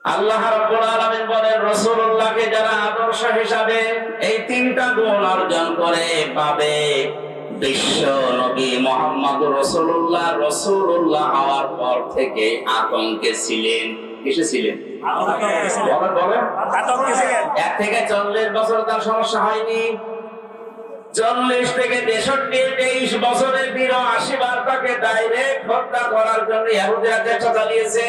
আল্লাহ রাব্বুল আলামিন বলেন রাসূলুল্লাহকে যারা আদর্শ হিসাবে এই তিনটা গুণ অর্জন করে পাবে, বিশ্ব নবী মুহাম্মদুর রাসূলুল্লাহ হওয়ার পর থেকে আতঙ্কে ছিলেন। কিসে ছিলেন? বলেন। আতঙ্কে ছিলেন। 1 থেকে 40 বছর তার সমস্যা হয়নি। 40 থেকে 63 বছরের 82 বার তাকে ডাইরেক্ট হত্যা করার জন্য ইহুদিরা চেষ্টা চালিয়েছে।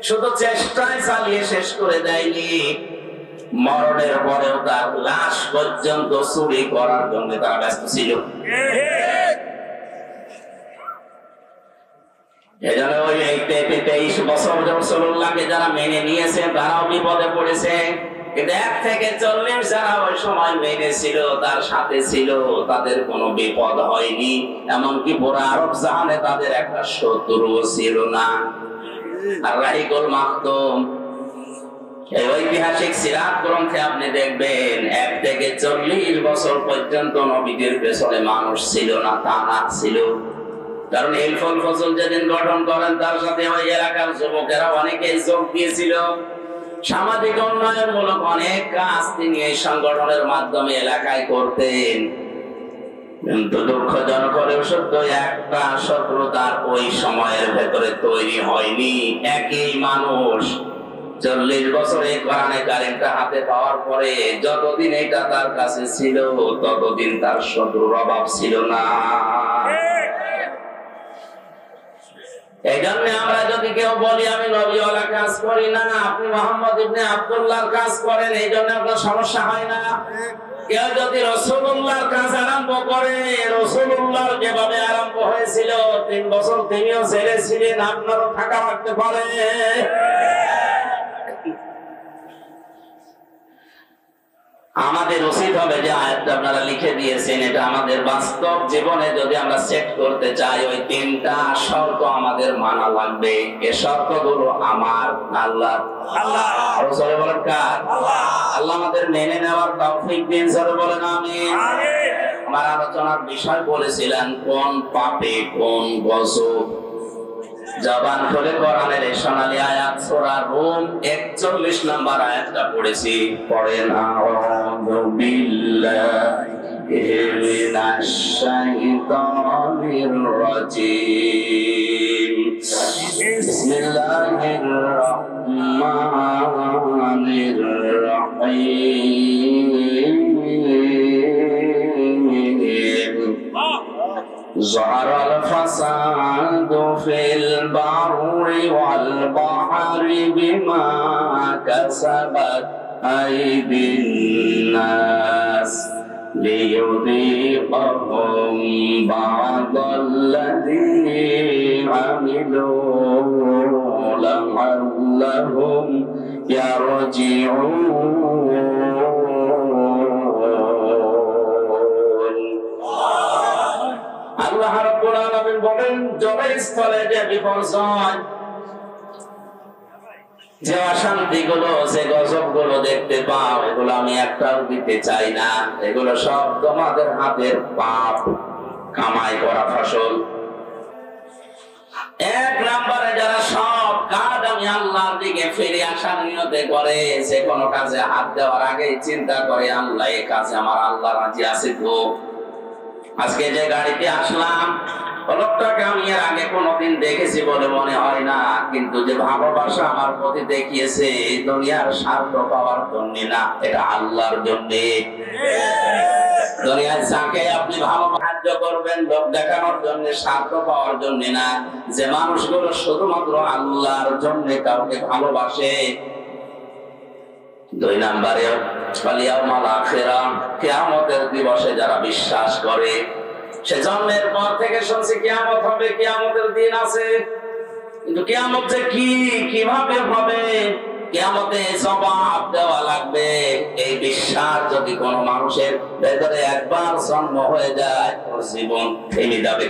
শুধু চেষ্টায় চালিয়ে শেষ করে দেয়নি, মরণের পরেও তার লাশ পর্যন্ত চুরি করার জন্য তারা ব্যস্ত ছিল। এজন্য ওই 23 বছর রাসূলুল্লাহকে যারা মেনে নিয়েছে তারাও বিপদে পড়েছে। কিন্তু 1 থেকে 40 যারা ওই সময় মেনেছিল, তার সাথে ছিল, তাদের কোনো বিপদ হয়নি। এমনকি পুরো আরব জাহানে তাদের একটা শত্রু ছিল না। আর রাহিকুল মাকতুম, এই ঐতিহাসিক সিরাত গ্রন্থে আপনি দেখবেন 1 থেকে 40 বছর পর্যন্ত নবীদের পেছনে মানুষ ছিল না, তা না ছিল। কারণ হিলফুল ফজল যেদিন গঠন করেন তার সাথে ওই এলাকার যুবকেরা অনেকেই যোগ দিয়েছিল। সামাজিক উন্নয়নমূলক অনেক কাজ তিনি এই সংগঠনের মাধ্যমে এলাকায় করতেন। কিন্তু দুঃখজনক হলেও সত্য, একটা শত্রুতার ওই সময়ের ভেতরে তৈরি হয়নি। একই মানুষ 40 বছরে কোরআনে কারিমটা হাতে পাওয়ার পরে যতদিন এটা তার কাছে ছিল ততদিন তার শত্রুর অভাব ছিল না। এই জন্য আমরা যদি কেউ বলি আমি নবীওয়ালা কাজ করি না, আপনি মুহাম্মদ ইবনে আব্দুল্লাহর কাজ করেন, এই জন্য আপনার সমস্যা হয় না। কেউ যদি রাসূলুল্লাহর কাজ আরম্ভ করে, রাসূলুল্লাহর যেভাবে আরম্ভ হয়েছিল 3 বছর তিনিও জেলে ছিলেন, আপনারও থাকা লাগতে পারে। আমাদের উচিত হবে যে আয়াতটা আপনারা লিখে দিয়েছেন, এটা আমাদের বাস্তব জীবনে যদি আমরা সেট করতে চাই, ওই 3টা শর্ত আমাদের মানা লাগবে। এই শর্তগুলো আমার আল্লাহ রাসূল বলেন কার? আল্লাহ আমাদের মেনে নেওয়ার তৌফিক দিন, সরে বলেন আমিন। আমার আলোচনার বিষয় বলেছিলেন কোন পাপে কোন গজব। জবান খুলে কোরআনের এই সোনালী আয়াত সূরা রুম 41 নম্বর আয়াতটা পড়েছি। পড়েন আউযু বিল্লাহি মিনাশ শাইতানির রাজীম। বিসমিল্লাহির রাহমানির রাহিম। ظهر الفساد في البر والبحر بما كسبت أيدي الناس ليذيقهم بعض الذي عملوا لعلهم يرجعون। আল্লাহ রাব্বুল আলামিন বলেন জনস্থলে যে বিপর্যয়, যে অশান্তিগুলো, যে গজবগুলো দেখতে পাও, এগুলো আমি একটাও দিতে চাই না। এগুলো সব তোমাদের হাতের পাপ, কামাই করা ফসল। 1 নম্বরে যারা সব কাজ আমি আল্লাহর দিকে ফিরে আসার নিয়তে করে, যে কোনো কাজে হাত দেওয়ার আগে চিন্তা করে আল্লাহ এই কাজে আমার আল্লাহ রাজি আছে তো। আজকে যে গাড়িতে আসলাম, লোকটাকে আমি এর আগে কোনোদিন দেখেছি বলে মনে হয় না, কিন্তু যে ভালোবাসা আমার প্রতি দেখিয়েছে এই দুনিয়ার স্বার্থ পাওয়ার জন্য না, এটা আল্লাহর জন্য। দুনিয়ায় যাকে আপনি ভালো সাহায্য করবেন লোক দেখানোর জন্য, স্বার্থ পাওয়ার জন্য না। যে মানুষগুলো শুধুমাত্র আল্লাহর জন্য কাউকে ভালোবাসে। 2 নম্বরে কিয়ামতের দিবসে যারা বিশ্বাস করে, সে জন্মের পর থেকে শুনছি কিয়ামত হবে, কিয়ামতের দিন আছে, কিন্তু কিয়ামত যে কি, কিভাবে হবে, কিয়ামতে জবাব দেওয়া লাগবে, এই বিশ্বাস যদি কোন মানুষের ভেতরে একবার জন্ম হয়ে যায়, ওর জীবন থেমে যাবে।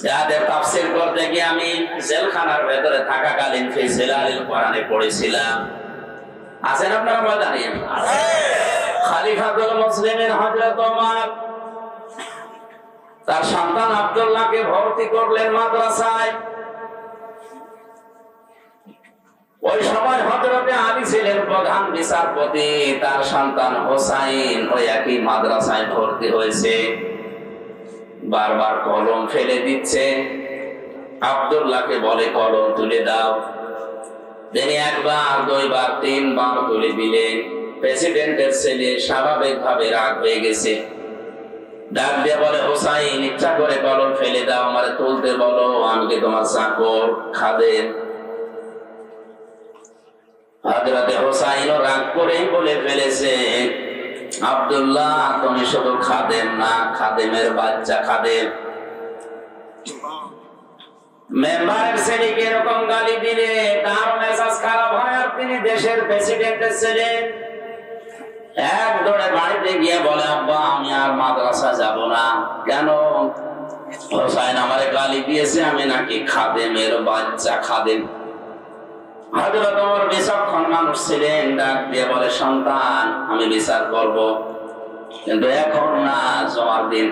যাদের তাফসীর করতে গিয়ে আমি জেলখানার ভেতরে থাকাকালীন ফি জিলালিল কোরআনে পড়েছিলাম। আছেন আপনারা ময়দানে? খলিফাতুল মুসলিমিন হযরত ওমর তার সন্তান আব্দুল্লাহকে ভর্তি করলেন মাদ্রাসায়। ওই সময় হযরতে আলী ছিলেন প্রধান বিচারপতি, তার সন্তান হোসাইন ওই একই মাদ্রাসায় ভর্তি হয়েছে। বারবার কলম ফেলে দিচ্ছে। আব্দুল্লাহকে বলে কলম তুলে দাও। তিনি একবার, দুইবার, তিনবার তুলে দিলেন। প্রেসিডেন্টের ছেলে স্বাভাবিকভাবে রাগ হয়ে গেছে। ডাক দিয়ে বলে, হোসাইন, ইচ্ছা করে কলম ফেলে দাও, আমারে তুলতে বলো, আমি কি তোমার চাকর, খাদেম? হযরতে হোসাইনও রাগ করেই বলে ফেলেছে, আব্দুল্লাহ, তুমি শুধু খাদেম না, খাদেমের বাচ্চা খাদেম। মেম্বারের ছেলেকে এরকম গালি দিলে তার মেজাজ খারাপ হয়, আর তিনি দেশের প্রেসিডেন্টের ছেলে। এক দৌড়ে বাড়িতে গিয়ে বলে, আব্বা, আমি আর মাদ্রাসা যাব না। কেন? হোসাইন আমারে গালি দিয়েছে, আমি নাকি খাদেমের বাচ্চা খাদেম। হযরত ওমর বিচক্ষণ মানুষ ছিলেন, ডাক দিয়ে বলে, সন্তান, আমি বিচার করব, কিন্তু এখন না, জমার দিন।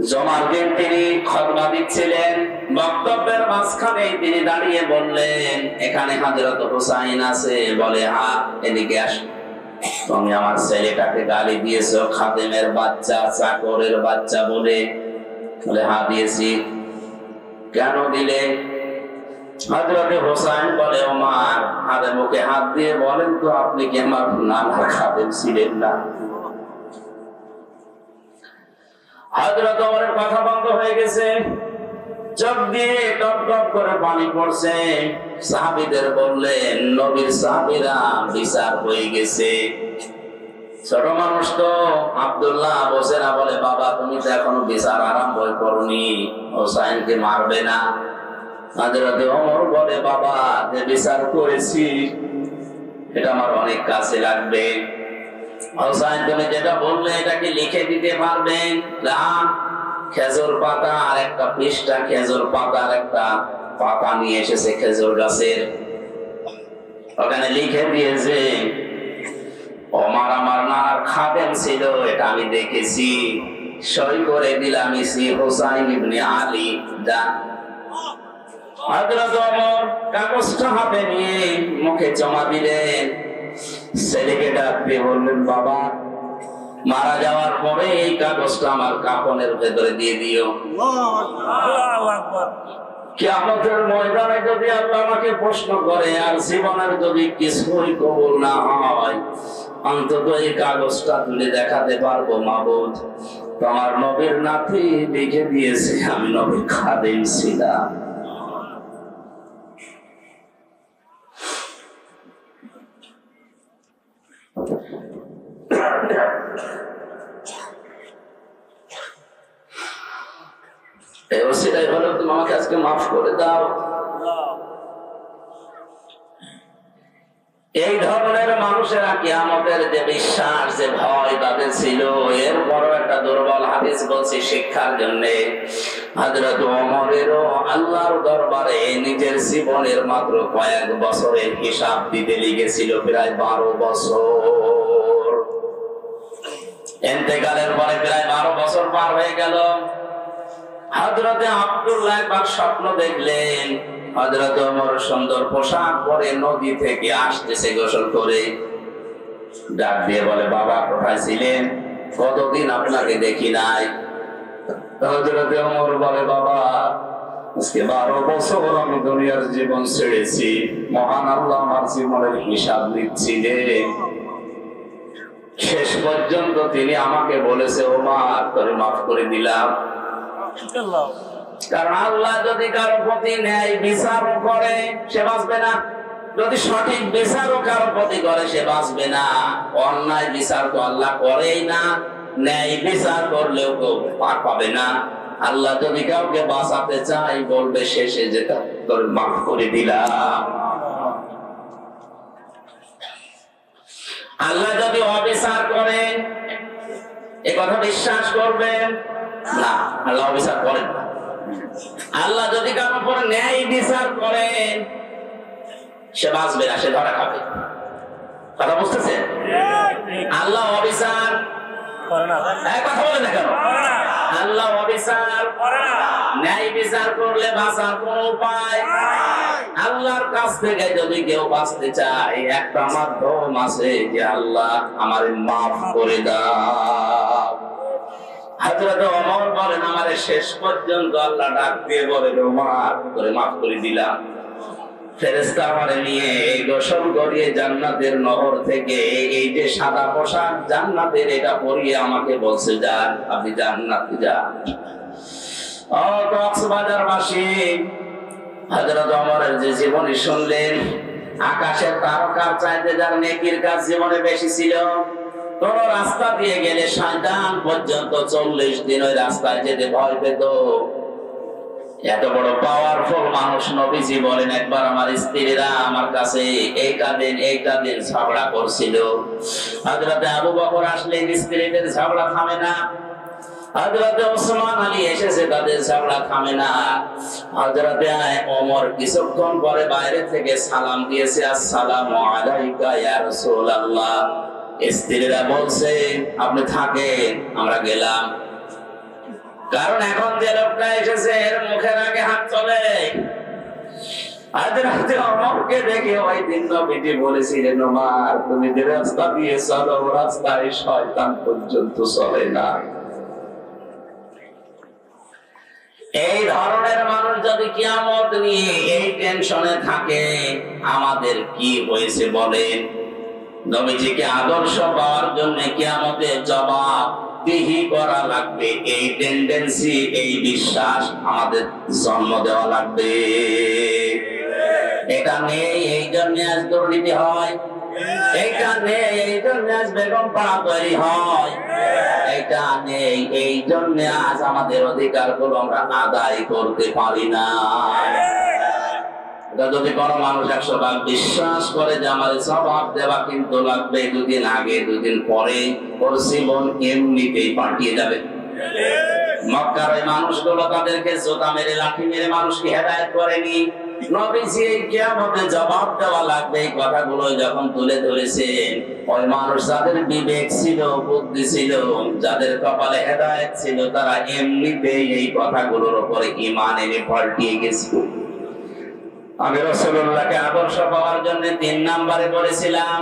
জমার দিন তিনি খুতবা দিচ্ছিলেন। বক্তব্যের মাঝখানে তিনি দাঁড়িয়ে বললেন, এখানে হযরত হোসাইন আছে? বলে, হ্যাঁ। এদিকে আস। তুমি আমার ছেলেটাকে গালি দিয়েছো খাদেমের বাচ্চা, চাকরের বাচ্চা বলে? বলে, হ্যাঁ দিয়েছি। কেন দিলে? হযরতে হোসাইন বলে, ওমর, হাতে মুখে হাত দিয়ে বলেন তো, আপনি কি আমার নানার খাদেম ছিলেন না? হযরত ওমরের কথা বন্ধ হয়ে গেছে, চোখ দিয়ে টপ টপ করে পানি পড়ছে। সাহাবীদের বললেন, নবীর সাহাবীরা, বিচার হয়ে গেছে। ছোট মানুষ তো। আব্দুল্লাহ বসে না, বলে, বাবা, তুমি তো এখনো বিচার আরম্ভ করনি, হোসাইনকে মারবে না? হযরতে ওমর বলে, বাবা, যে বিচার করেছি এটা আমার অনেক কাছে লাগবে। হোসাইন, তুমি যেটা বললে এটা কি লিখে দিতে পারবেন? না। খেজুর পাতা আর একটা পৃষ্ঠা, খেজুর পাতার একটা পাতা নিয়ে এসেছে খেজুর গাছের, ওখানে লিখে দিয়েছে, ওমর আমার নানার খাদেম ছিল, এটা আমি দেখেছি, সই করে দিলাম, ইসি হোসাইন ইবনে আলী। যা। হযরত ওমর কাগজটা হাতে নিয়ে মুখে জমা দিলেন। ছেলেকে ডাক দিয়ে বললেন, বাবা, মারা যাওয়ার পরে এই কাগজটা আমার কাফনের ভেতরে দিয়ে দিও। কিয়ামতের ময়দানে যদি আল্লাহ আমাকে প্রশ্ন করে আর জীবনের যদি কিছুই কবুল না হয়, অন্তত এই কাগজটা তুলে দেখাতে পারবো, মাবুদ, তোমার নবীর নাতি লিখে দিয়েছে আমি নবীর খাদেম ছিলাম। হলো, তুমি আমাকে আজকে মাফ করে দাও। এই ধরনের মানুষেরা কিয়ামতের যে বিশ্বাস, যে ভয় তাদের ছিল, এর বড় একটা দুর্বল হাদিস বলছি শিক্ষার জন্য। হযরত ওমরেরও আল্লাহর দরবারে নিজের জীবনের মাত্র কয়েক বছরের হিসাব দিতে লেগেছিল প্রায় 12 বছর। ইন্তেকালের পরে প্রায় 12 বছর পার হয়ে গেল। হযরতে আব্দুল্লাহ একবার স্বপ্ন দেখলেন, হযরত ওমর সুন্দর পোশাক পরে নদী থেকে আসতেছে গোসল করে। ডাক দিয়ে বলে, বাবা, কোথায় ছিলেন? কতদিন আপনাকে দেখি নাই। হযরত ওমর বলে, বাবা, আজকে 12 বছর আমি দুনিয়ার জীবন ছেড়েছি, মহান আল্লাহ আমার জীবনের হিসাব নিচ্ছিলেন। শেষ পর্যন্ত তিনি আমাকে বলেছে, ওমর, তোরে মাফ করে দিলাম। কারণ আল্লাহ যদি কারো প্রতি ন্যায় বিচার করে সে বাঁচবে না, যদি সঠিক বিচারও কারো প্রতি করে সে বাঁচবে না। অন্যায় বিচার তো আল্লাহ করেই না, ন্যায় বিচার করলেও কেউ পার পাবে না। আল্লাহ যদি কাউকে বাঁচাতে চাই বলবে শেষে যেটা তোর মাফ করে দিলাম। আল্লাহ যদি অবিচার করেন এ কথা বিশ্বাস করবেন না, আল্লাহ অবিচার করেন না। আল্লাহ যদি কারো উপর ন্যায় বিচার করেন সে বাঁচবে না, সে ধরা খাবে। কথা বুঝতেছেন? আল্লাহ অবিচার করে না। কথা বলেন না কেন? আল্লাহ অবিচার করে না। ন্যায় বিচার করলে বাঁচার কোন উপায়? আল্লাহ আল্লাহর কাছ থেকে যদি কেউ বাঁচতে চায় একটা মাধ্যম আছে যে আল্লাহ আমার মাফ করে দাও। হযরত ওমর বলেন আমারে শেষ পর্যন্ত আল্লাহ ডাক দিয়ে বলেন ওমর করে মাফ করে দিলাম। ফেরেশতা আমারে নিয়ে গোসল করিয়ে জান্নাতের নহর থেকে এই যে সাদা পোশাক জান্নাতের এটা পরিয়ে আমাকে বলছে যান আপনি জান্নাতে যান। ও কক্সবাজারবাসী, হযরত ওমরের যে জীবনী শুনলেন, আকাশের তারকার চাইতে যার নেকির কাজ জীবনে বেশি ছিল। কোন রাস্তা দিয়ে গেলে শয়তান পর্যন্ত 40 দিন ওই রাস্তায় যেতে ভয় পেত। এত বড় পাওয়ারফুল মানুষ নবীজি বলেন একবার আমার স্ত্রীরা আমার কাছে এইটা দিন ঝগড়া করছিল। হযরতে আবু বকর আসলেন স্ত্রীদের ঝগড়া থামে না, হযরতে ওসমান আলী এসেছে তাদের ঝগড়া থামে না। হযরতে ওমর কিছুক্ষণ পরে বাইরে থেকে সালাম দিয়েছে আসসালামু আলাইকা ইয়া রাসূলুল্লাহ। স্ত্রীরা বলছে আপনি থাকেন আমরা গেলাম, কারণ এখন যে লোকটা এসেছে এর মুখের আগে হাত চলে। হযরতে ওমরকে দেখে ওই দিন নবীজি বলেছিলেন ওমর তুমি যে রাস্তা দিয়ে চলো রাস্তায় শয়তান পর্যন্ত চলে না। এই ধরনের মানুষ যদি কিয়ামত নিয়ে এই টেনশনে থাকে আমাদের কি হয়েছে বলেন? নবীজিকে আদর্শ পাওয়ার জন্য কিয়ামতে জবাবদিহি করা লাগবে, এই টেন্ডেন্সি এই বিশ্বাস আমাদের জন্ম দেওয়া লাগবে। এটা নেই এই জন্য আজ দুর্নীতি হয়, এটা নেই এই জন্য আজ বেগম পাড়া তৈরি হয়, এটা নেই এই জন্য আজ আমাদের অধিকার গুলো আমরা আদায় করতে পারি না। যদি কোনো মানুষ 100 ভাগ বিশ্বাস করে যে আমার জবাব দেওয়া কিন্তু লাগবে, দুদিন আগে দুদিন পরে ওর জীবন এমনিতেই পাল্টিয়ে যাবে। মক্কার ওই মানুষগুলো তাদেরকে জোতা মেরে লাঠি মেরে মানুষকে হেদায়েত করেনি। নবীজি এই কিয়ামতে জবাব দেওয়া লাগবে এই কথাগুলো যখন তুলে ধরেছেন, ওই মানুষ যাদের বিবেক ছিল বুদ্ধি ছিল যাদের কপালে হেদায়েত ছিল তারা এমনিতেই এই কথাগুলোর উপরে ঈমান এনে পাল্টিয়ে গেছে। আমি রাসূলুল্লাহকে আদর্শ পাওয়ার জন্য 3 নম্বরে বলেছিলাম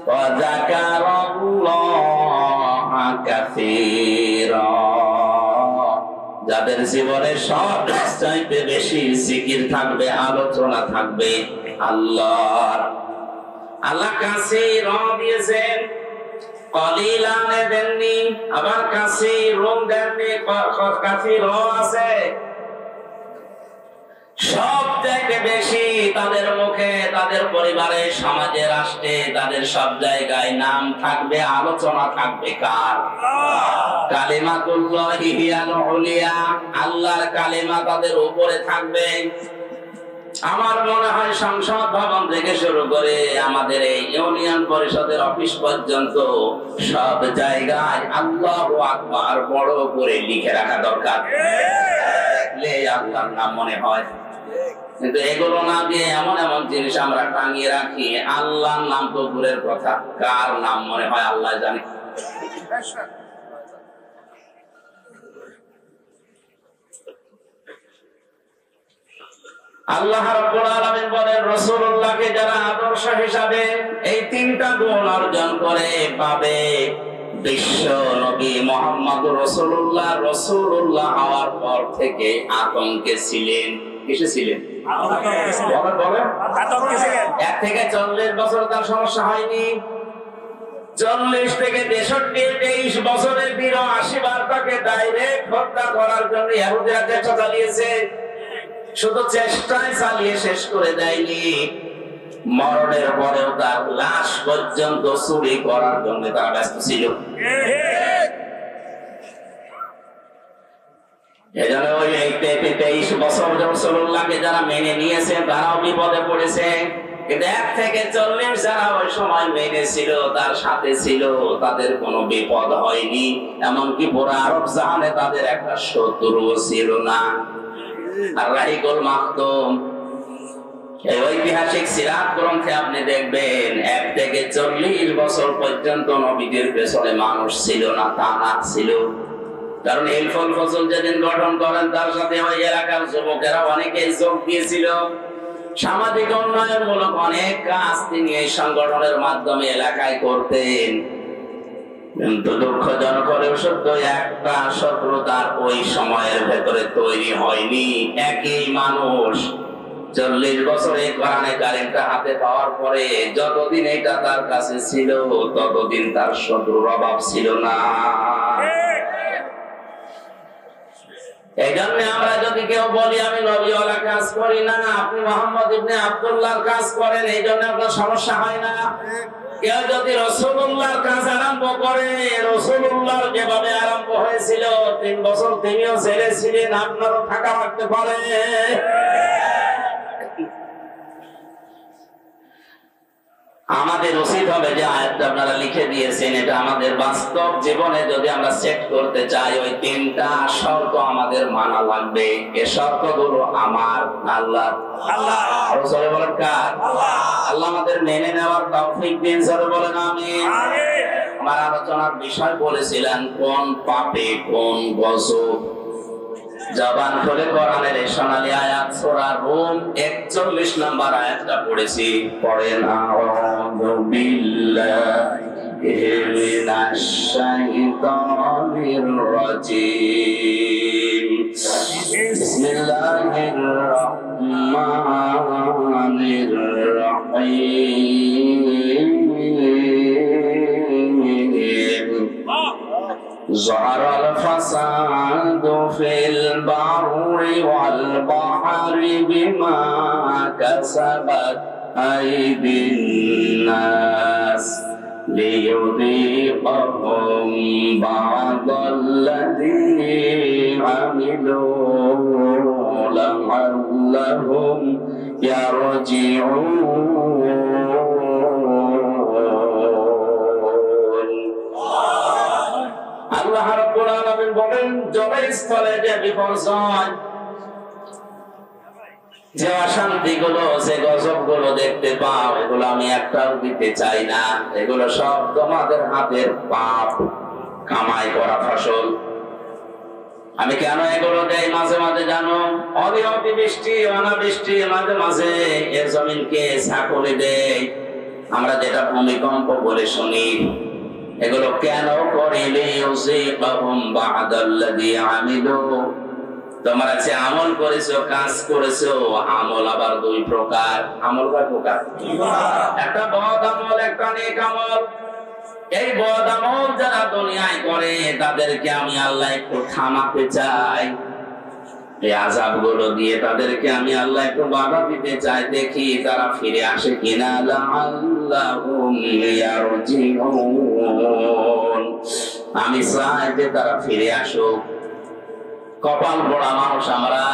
ওয়া যাকারাল্লাহা কাসীরা, যাদের জীবনে সব চাইতে বেশি জিকির থাকবে আলোচনা থাকবে আল্লাহর। আল্লাহ কাসীরা দিয়েছেন, কলিলান দেননি, আবার কাসীরুন দেননি, কাসীরা আছে। সব থেকে বেশি তাদের মুখে তাদের পরিবারে সমাজে রাষ্ট্রে তাদের সব জায়গায় নাম থাকবে আলোচনা থাকবে কার? কালিমাতুল্লাহি হিয়াল উলিয়া, আল্লাহর কালিমা তাদের উপরে থাকবে। আমার মনে হয় সংসদ ভবন থেকে শুরু করে আমাদের এই ইউনিয়ন পরিষদের অফিস পর্যন্ত সব জায়গায় আল্লাহু আকবার বড় করে লিখে রাখা দরকার, দেখলে আল্লাহর নাম মনে হয়। কিন্তু এগুলো না দিয়ে এমন এমন জিনিস আমরা টাঙিয়ে রাখি, আল্লাহর নাম তো দূরের কথা, কার নাম মনে হয় আল্লাহ জানে। আল্লাহ রাব্বুল আলামিন বলেন রাসূলুল্লাহকে যারা আদর্শ হিসাবে এই 3টা গুণ অর্জন করে পাবে, বিশ্ব নবী মুহাম্মদুর রাসূলুল্লাহ রাসূলুল্লাহ হওয়ার পর থেকে আতঙ্কে ছিলেন। কিসে ছিলেন? বলেন। 1 থেকে 40 বছর তার সমস্যা হয়নি। 40 থেকে 63 বছরের 82 বার তাকে ডাইরেক্ট হত্যা করার জন্য ইহুদিরা চেষ্টা চালিয়েছে। শুধু চেষ্টায় চালিয়ে শেষ করে দেয়নি, মরণের পরেও তার লাশ পর্যন্ত চুরি করার জন্য তারা ব্যস্ত ছিল। এজন্য ওই 23 বছর রাসূলুল্লাহকে যারা মেনে নিয়েছে তারাও বিপদে পড়েছে। কিন্তু 1 থেকে 40 যারা ওই সময় মেনে ছিল তার সাথে ছিল তাদের কোনো বিপদ হয়নি, এমনকি পুরো আরব জাহানে তাদের একটা শত্রুও ছিল না। আর রাহিকুল মাকতুম এই ঐতিহাসিক সিরাত গ্রন্থে আপনি দেখবেন 1 থেকে 40 বছর পর্যন্ত নবীদের পেছনে মানুষ ছিল না, তা না ছিল। কারণ হিলফুল ফজল যেদিন গঠন করেন তার সাথে ওই এলাকার যুবকেরা অনেকেই যোগ দিয়েছিল। সামাজিক উন্নয়নমূলক অনেক কাজ তিনি এই সংগঠনের মাধ্যমে এলাকায় করতেন। কিন্তু দুঃখজনক হলেও সত্য, একটা শত্রুতার ওই সময়ের ভেতরে তৈরি হয়নি। একই মানুষ 40 বছরে কোরআনে কারিমটা হাতে পাওয়ার পরে যতদিন এটা তার কাছে ছিল ততদিন তার শত্রুর অভাব ছিল না। এই জন্য আমরা যদি কেউ বলি আমি নবীওয়ালা কাজ করি না, আপনি মোহাম্মদ ইবনে আব্দুল্লাহর কাজ করেন, এই জন্য আপনার সমস্যা হয় না। কেউ যদি রাসূলুল্লাহর কাজ আরম্ভ করে, রাসূলুল্লাহর যেভাবে আরম্ভ হয়েছিল 3 বছর তিনিও ছেড়েছিলেন, আপনারও থাকা লাগতে পারে। আমাদের উচিত হবে যে আয়াতটা আপনারা লিখে দিয়েছেন, এটা আমাদের বাস্তব জীবনে যদি আমরা সেট করতে চাই, ওই 3টা শর্ত আমাদের মানা লাগবে। এই শর্তগুলো আমার আল্লাহ রাসূল বলেন কার? আল্লাহ আমাদের মেনে নেওয়ার তৌফিক দিন, জোরে বলেন আমিন। আমার আলোচনার বিষয় বলেছিলেন কোন পাপে কোন গজব। জবান খুলে কোরআনের এই সোনালী আয়াত সূরা রুম 41 নম্বর আয়াতটা পড়েছি। পড়েন আউযু বিল্লাহি মিনাশ শাইতানির রাজীম। বিসমিল্লাহির রাহমানির রাহিম। ظهر الفساد في البر والبحر بما كسبت أيدي الناس ليذيقهم بعض الذي عملوا لعلهم يرجعون। আল্লাহ রাব্বুল আলামিন বলেন, জলের স্থলে যে বিপর্যয়, যে অশান্তিগুলো, যে গজবগুলো দেখতে পাও, এগুলো আমি একটাও দিতে চাই না। এগুলো সব তোমাদের হাতের পাপ কামাই করা ফসল। আমি কেন এগুলো দেই মাঝে মাঝে জানো? অতিবৃষ্টি অনাবৃষ্টি মাঝে মাঝে এ জমিনকে ছাকলে দেয়, আমরা যেটা ভূমিকম্প বলে শুনি। এগুলো কেন করিলে তোমরা যে আমল করেছো, কাজ করেছো, আমল আবার 2 প্রকার। আমল কয় প্রকার? একটা বদ আমল, একটা নেক আমল। এই বদ আমল যারা দুনিয়ায় করে তাদেরকে আমি আল্লাহ একটু থামাতে চাই। এই আযাব গুলো দিয়ে তাদেরকে আমি আল্লাহ একটু বাধা দিতে চাই, দেখি তারা ফিরে আসে কিনা। লাআল্লাহুম ইয়ারজিউন, আমি চাই যে তারা ফিরে আসুক। কপাল পোড়া মানুষ আমরা,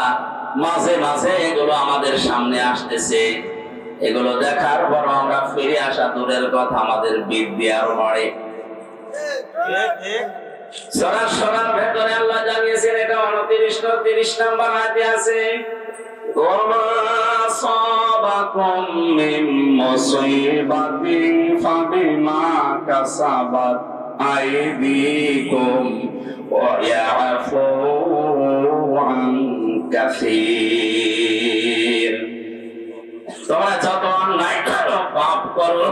মাঝে মাঝে এগুলো আমাদের সামনে আসতেছে, এগুলো দেখার পর আমরা ফিরে আসা দূরের কথা, আমাদের বিদ্যা আরো বাড়ে। সরাসরি ভেতরে আল্লাহ জানিয়েছেন, এটা 29 নম্বর আয়াতে আছে, ওমা সাবাকুম মিন মুসিবাতিন ফাবিমা কাসাবাত আইদিকুম ওয়া ইয়াফু আন কাসীর। তোমরা যত অন্যায় করো, পাপ করো,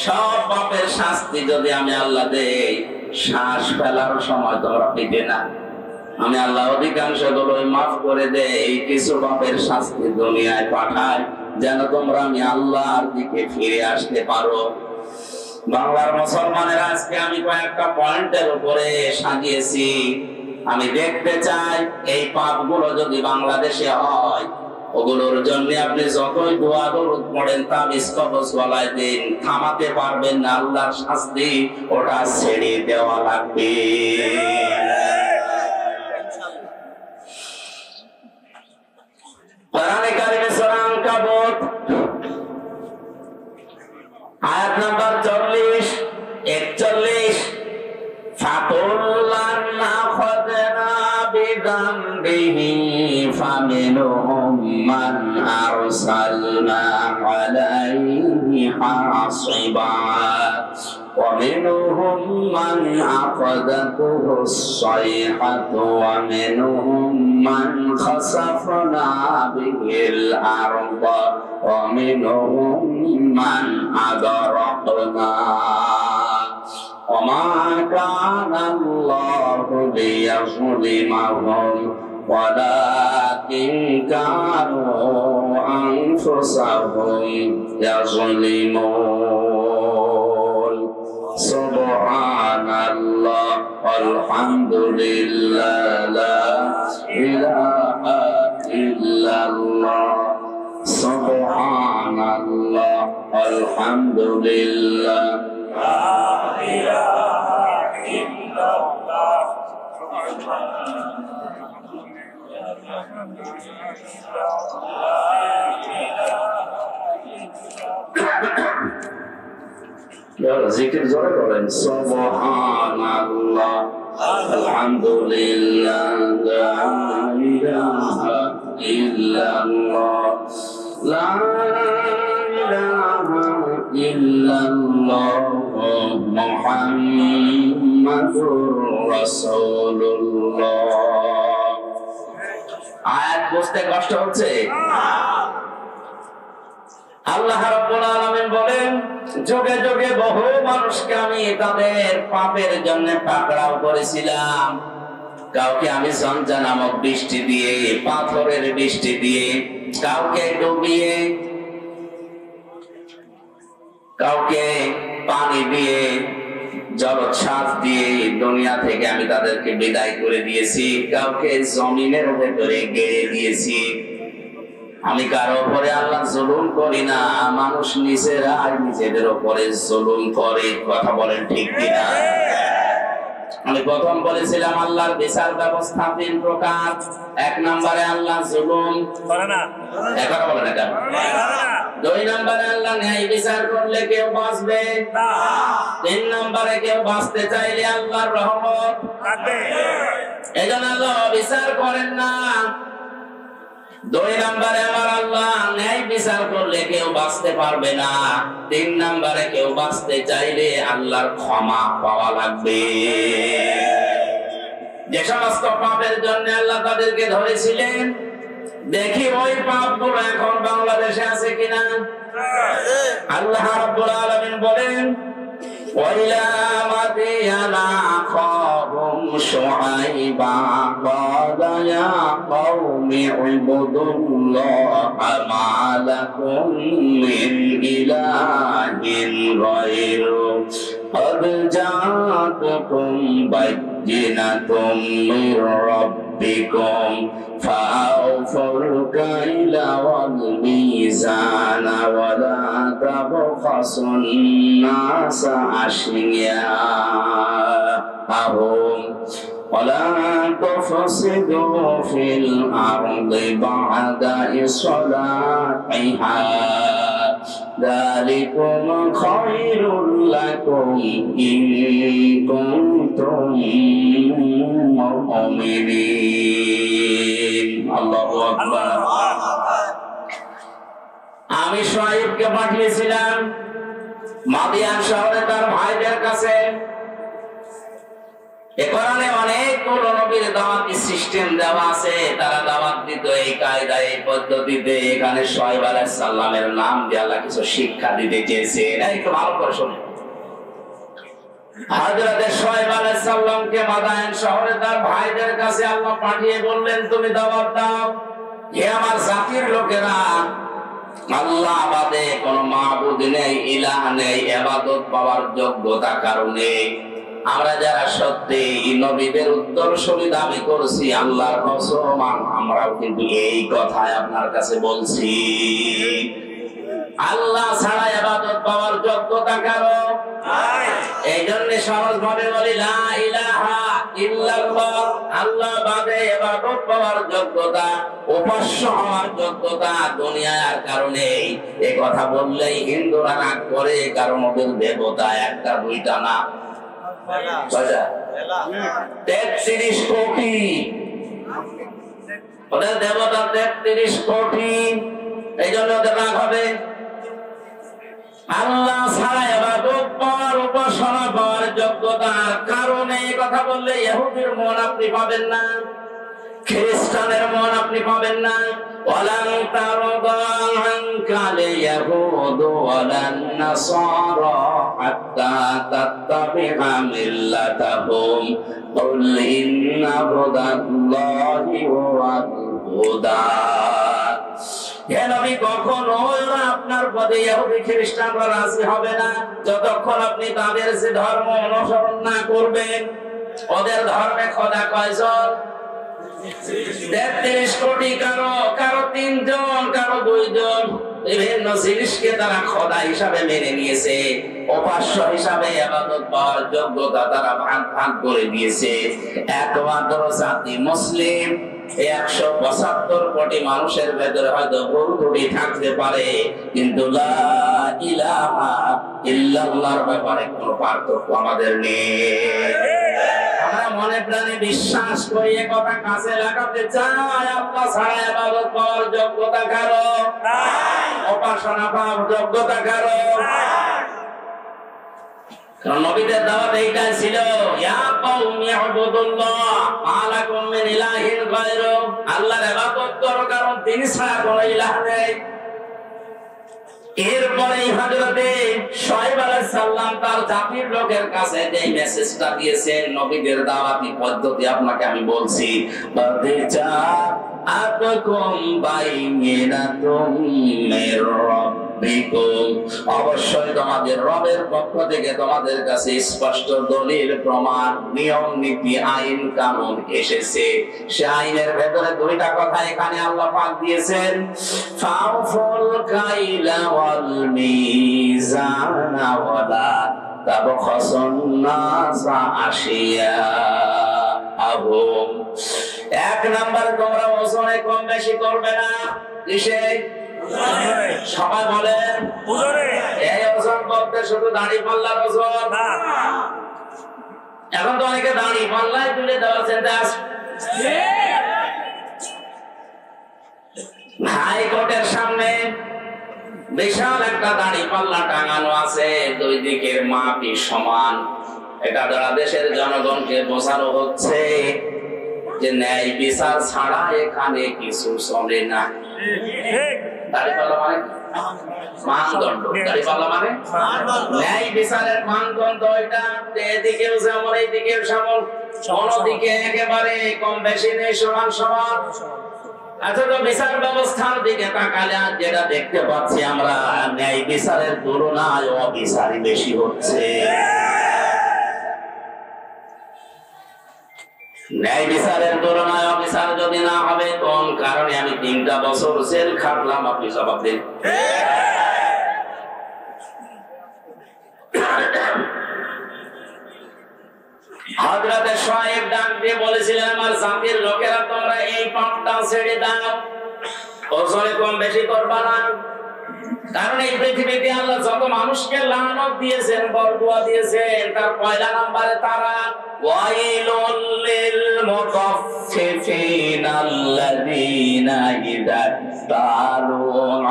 সব পাপের শাস্তি যদি আমি আল্লাহ দেই, শ্বাস ফেলার সময় তোমরা পেতে না। আমি আল্লাহ অধিকাংশ গুলোই মাফ করে দেই, কিছু পাপের শাস্তি দুনিয়ায় পাঠাই যেন তোমরা আমি আল্লাহর দিকে ফিরে আসতে পারো। বাংলার মুসলমানের আজকে আমি কয়েকটা পয়েন্টের উপরে সাজিয়েছি। আমি দেখতে চাই এই পাপগুলো যদি বাংলাদেশে হয়, ওগুলোর জন্য আপনি যতই দোয়া দরুদ পড়েন, তাবিজ কবজ গলায় দিন, থামাতে পারবেন না। আল্লাহর শাস্তি ওটা ছেড়ে দেওয়া লাগবে। কোরআনে কারিমে সূরা আনকাবুত আয়াত নাম্বার 40 41, ফাকুল্লান আখাযনা বিযামবিহি ফামিনহুম মান আরসালনা আলাইহি حاصبا ومنهم من أخذته الصيحة ومنهم من خسفنا به الأرض ومنهم من أغرقنا وما كان الله ليظلمهم ولكن كانوا أنفسهم يظلمون سبحان الله والحمد لله لا إله إلا الله سبحان الله والحمد لله لا إله إلا الله জিকির জোরে বলেন সুবহানাল্লাহ আলহামদুলিল্লাহ লা ইলাহা ইল্লাল্লাহ লা ইলাহা ইল্লাল্লাহ মুহাম্মাদুর রাসূলুল্লাহ। আয়াত বুঝতে কষ্ট হচ্ছে? আল্লাহ রাব্বুল আলামিন বলেন, যুগে যুগে বহু মানুষকে আমি তাদের পাপের জন্য পাকড়াও করেছিলাম। কাউকে আমি ঝঞ্ঝা নামক বৃষ্টি দিয়ে, পাথরের বৃষ্টি দিয়ে, কাউকে ডুবিয়ে, কাউকে পানি দিয়ে, জলোচ্ছ্বাস দিয়ে দুনিয়া থেকে আমি তাদেরকে বিদায় করে দিয়েছি। কাউকে জমিনের ভেতরে গেড়ে দিয়েছি। আমি কারো উপরে আল্লাহ জুলুম করি না, মানুষ নিজেরাই নিজেদের উপরে জুলুম করে। কথা বলেন ঠিক কিনা? আমি প্রথম বলেছিলাম আল্লাহর বিচার ব্যবস্থা তিন প্রকার। এক নম্বরে আল্লাহ জুলুম করে না, কথা বলেন এটা। দুই নম্বরে আল্লাহ ন্যায় বিচার করলে কেউ বাঁচবে না। তিন নম্বরে কেউ বাঁচতে চাইলে আল্লাহর রহমত থাকবে। এজন্য আল্লাহ বিচার করেন না। দুই নম্বরে আমার আল্লাহ ন্যায় বিচার করলে কেউ বাঁচতে পারবে না। তিন নম্বরে কেউ বাঁচতে চাইলে আল্লাহর ক্ষমা পাওয়া লাগবে। যে সমস্ত পাপের জন্য আল্লাহ তাদেরকে ধরেছিলেন, দেখি ওই পাপগুলো এখন বাংলাদেশে আছে কিনা। আল্লাহ রাব্বুল আলামিন বলেন, وَإِلَى مَدْيَنَ أَخَاهُمْ شُعَيْبًا قَالَ يَا قَوْمِ اعْبُدُوا اللَّهَ مَا لَكُمْ مِنْ إِلَٰهٍ غَيْرُهُ قَدْ جَاءَتْكُمْ بَيِّنَةٌ مِّن رَّبِّكُمْ فَأَوْفُوا الْكَيْلَ وَالْمِيزَانَ وَلَا تَبْخَسُوا النَّاسَ أشياءهم ولا تفسدوا في الأرض بعد إصلاحها ذلكم خير لكم إن كنتم مؤمنين الله أكبر। আমি শুআয়বকে পাঠিয়েছিলাম মাদিয়ান শহরে তার ভাইদের কাছে। কোরআনে অনেকগুলো নবীর দাওয়াতি সিস্টেম দেওয়া আছে। তারা দাওয়াত দিত এই কায়দায়, এই পদ্ধতিতে। এখানে শুআয়ব আলাইহিস সালামের নাম দিয়ে আল্লাহ কিছু শিক্ষা দিতে চেয়েছেন। একটু ভালো করে শুনুন। হযরত শুআয়ব আলাইহিস সালামকে মাদিয়ান শহরে তার ভাইদের কাছে আল্লাহ পাঠিয়ে বললেন, তুমি দাওয়াত দাও, হে আমার জাতির লোকেরা, আল্লাহ বাদে কোন মাবুদ নেই, ইলাহ নেই, ইবাদত পাওয়ার যোগ্যতা কারণে আমরা যারা সত্যি নবীদের উত্তরসূরি দাবি করছি, আল্লাহর কসম আমরাও কিন্তু এই কথাই আপনার কাছে বলছি। আল্লাহ ছাড়া ইবাদত পাওয়ার যোগ্যতা কারো নাই। এই জন্য সহজ ভাবে বলি, লা ইলাহা ইল্লাল্লাহ, আল্লাহ বাদে ইবাদত পাওয়ার যোগ্যতা, উপাস্য হওয়ার যোগ্যতা দুনিয়ায় আর কারণে। এই কথা বললেই হিন্দুরা রাগ করে, কারণ ওদের দেবতা একটা দুইটা না, 33 কোটি। ওদের দেবতা 33 কোটি। এই জন্য ওদের রাগ হবে। আল্লাহ ছাড়া ইবাদত পাওয়ার, উপাসনা পাওয়ার যোগ্যতার কারণে কথা বললে ইহুদির মন আপনি পাবেন না, খ্রিস্টানের মন আপনি পাবেন না। ওয়ালান তারদা আনকাল ইয়াহুদ ওয়ালান নাসারা হাত্তা তাত্তাবিআ মিল্লাতাহুম কুল ইন্না হুদাল্লাহি ওয়াল হুদা। হে নবী, কখনো আপনার পদে ইহুদি খ্রিস্টানরা রাজি হবে না যতক্ষণ আপনি তাদের যে ধর্ম অনুসরণ না করবেন। ওদের ধর্মে খোদা কয়জন? 33 কোটি, কারো 3 জন, কারো 2 জন। বিভিন্ন জিনিসকে তারা খোদা হিসাবে মেনে নিয়েছে, উপাস্য হিসাবে ইবাদত পাওয়ার যোগ্যতা তারা ভাগ ভাগ করে দিয়েছে। একমাত্র জাতি মুসলিম। 175 কোটি মানুষের ভেতরে হয়তো ভুল ত্রুটি থাকতে পারে, কিন্তু লা ইলাহা ইল্লাল্লাহর ব্যাপারে কোনো পার্থক্য আমাদের নেই। আমরা মনে প্রাণে বিশ্বাস করি, এ কথা কাছে লাগাতে চাই, আল্লাহ ছাড়া ইবাদত পাওয়ার যোগ্যতা কারো নাই, উপাসনা পাওয়ার যোগ্যতা কারো নাই। কারণ নবীদের দাওয়াত এইটাই ছিল, ইয়া কওমি ইবুদুল্লাহ মা লাকুম মিন ইলাহিন গায়রু, আল্লাহর ইবাদত করো কারণ তিনি ছাড়া কোনো ইলাহ নেই। এরপরে হযরতে শুআয়ব আলাইহিস সালাম তার জাতির লোকের কাছে যে মেসেজটা দিয়েছেন, নবীদের দাওয়াতি পদ্ধতি আপনাকে আমি বলছি, বাদিজা আতকুম বাইয়িনাতুম মির রাব্বিকুম, অবশ্যই তোমাদের রবের পক্ষ থেকে তোমাদের কাছে স্পষ্ট দলিল, প্রমাণ, নিয়ম নীতি, আইন কানুন এসেছে। সে আইনের ভেতরে 2টা কথা এখানে আল্লাহ পাক দিয়েছেন, ফাউফুল কাইলা ওয়াল মিজানা ওয়ালা তাবখাসুন নাসা আশিয়াআহুম। 1 নাম্বার, তোমরা ওজনে কম বেশি করবে না। কিসে? সবাই বলেন ওজনে। এই ওজন বলতে শুধু দাড়ি পাল্লার ওজন না। এখন তো অনেকে দাড়ি পাল্লায় তুলে দেওয়ার চিন্তা আছে। হাইকোর্টের সামনে বিশাল একটা দাড়ি পাল্লা টাঙানো আছে, 2 দিকের মাপই সমান। এটা দ্বারা দেশের জনগণকে বোঝানো হচ্ছে যে ন্যায় বিচার ছাড়া এখানে কিছু চলে না। দাড়িপাল্লা মানে মানদণ্ড, দাড়িপাল্লা মানে ন্যায় বিচারের মানদণ্ড। এটা এদিকেও যেমন এইদিকেও সমান, কোনদিকে একেবারে কম বেশি নেই, সমান সমান। আচ্ছা, তো বিচার ব্যবস্থার দিকে তাকালে আজ যেটা দেখতে পাচ্ছি আমরা, ন্যায় বিচারের তুলনায় অবিচারই বেশি হচ্ছে। ন্যায় বিচারের তুলনায় অবিচার যদি না হবে, কোন কারণে আমি 3টা বছর জেল খাটলাম, আপনি জবাব দিন। হযরতে শুআয়ব ডাক দিয়ে বলেছিলেন, আমার জাতির লোকেরা তোমরা এই পাপটা ছেড়ে দাও, ওজনে কম বেশি করবা না। কারণ এই পৃথিবীতে আল্লাহ যত মানুষকে লানত দিয়েছেন, বরদুয়া দিয়েছেন, তার 1 নম্বরে তারা। ওয়াইলুল লিল মুতাফফিফিনা আল্লাযীনা ইযা তালু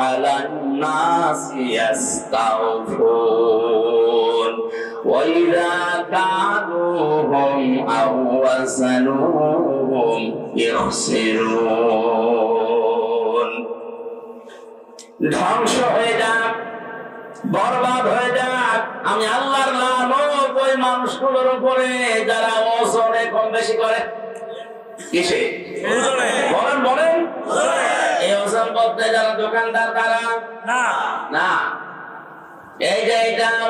আলান নাসি ইস্তাওফুন ওয়া ইযা কালুহুম আও ওয়াসানুহুম ইখসিরুন। ধ্বংস হয়ে যাক, বরবাদ হয়ে যাক, আমি আল্লাহর লানত ওই মানুষগুলোর উপরে যারা ওজনে কম বেশি করে। কিসে? বলেন বলেন। এই ওজন বলতে যারা দোকানদার তারা না, না। এই যে এইটাও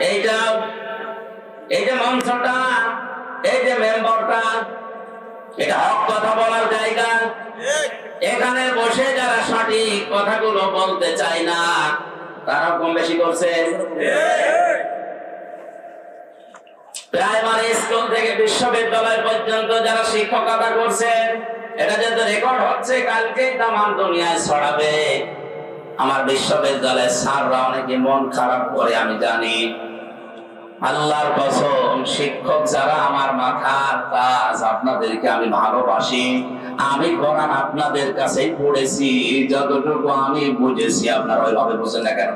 এই যে মঞ্চটা, এই যে মেম্বারটা, এটা হক কথা বলার জায়গা। এখানে বসে যারা সঠিক কথাগুলো বলতে চায় না, তারা কম বেশি করছে। প্রাইমারি স্কুল থেকে বিশ্ববিদ্যালয় পর্যন্ত যারা শিক্ষকতা করছেন, এটা যেহেতু রেকর্ড হচ্ছে, কালকেই তামাম দুনিয়ায় ছড়াবে। আমার বিশ্ববিদ্যালয়ের স্যাররা অনেকে মন খারাপ করে, আমি জানি। আল্লাহর কসম, শিক্ষক যারা আমার মাথার তাজ, আপনাদেরকে আমি ভালোবাসি। আমি কোরআন আপনাদের কাছেই পড়েছি, যতটুকু আমি বুঝেছি, আপনারা ওইভাবে বুঝেন না কেন?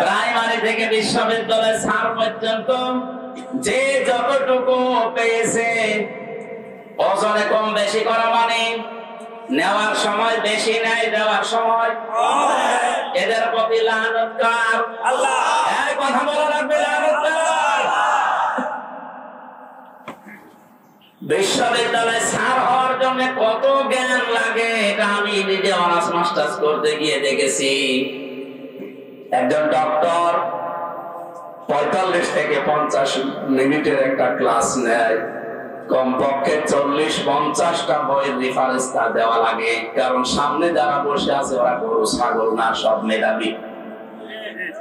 প্রাইমারি থেকে বিশ্ববিদ্যালয় স্যার পর্যন্ত যে যতটুকু পেয়েছে, ওজনে কম বেশি করা মানে নেওয়ার সময় বেশি নেয়, দেওয়ার সময় এদের প্রতি লানত কার? আল্লাহ। এই কথা বলা লাগবে, লানত কার? বিশ্ববিদ্যালয়ে স্যার হওয়ার জন্য কত জ্ঞান লাগে এটা আমি নিজে অনার্স মাস্টার্স করতে গিয়ে দেখেছি। একজন ডক্টর 45 থেকে 50 মিনিটের একটা ক্লাস নেয়, কমপক্ষে 40-50টা বইয়ের রেফারেন্স তার দেওয়া লাগে, কারণ সামনে যারা বসে আছে ওরা গরু ছাগল না, সব মেধাবী।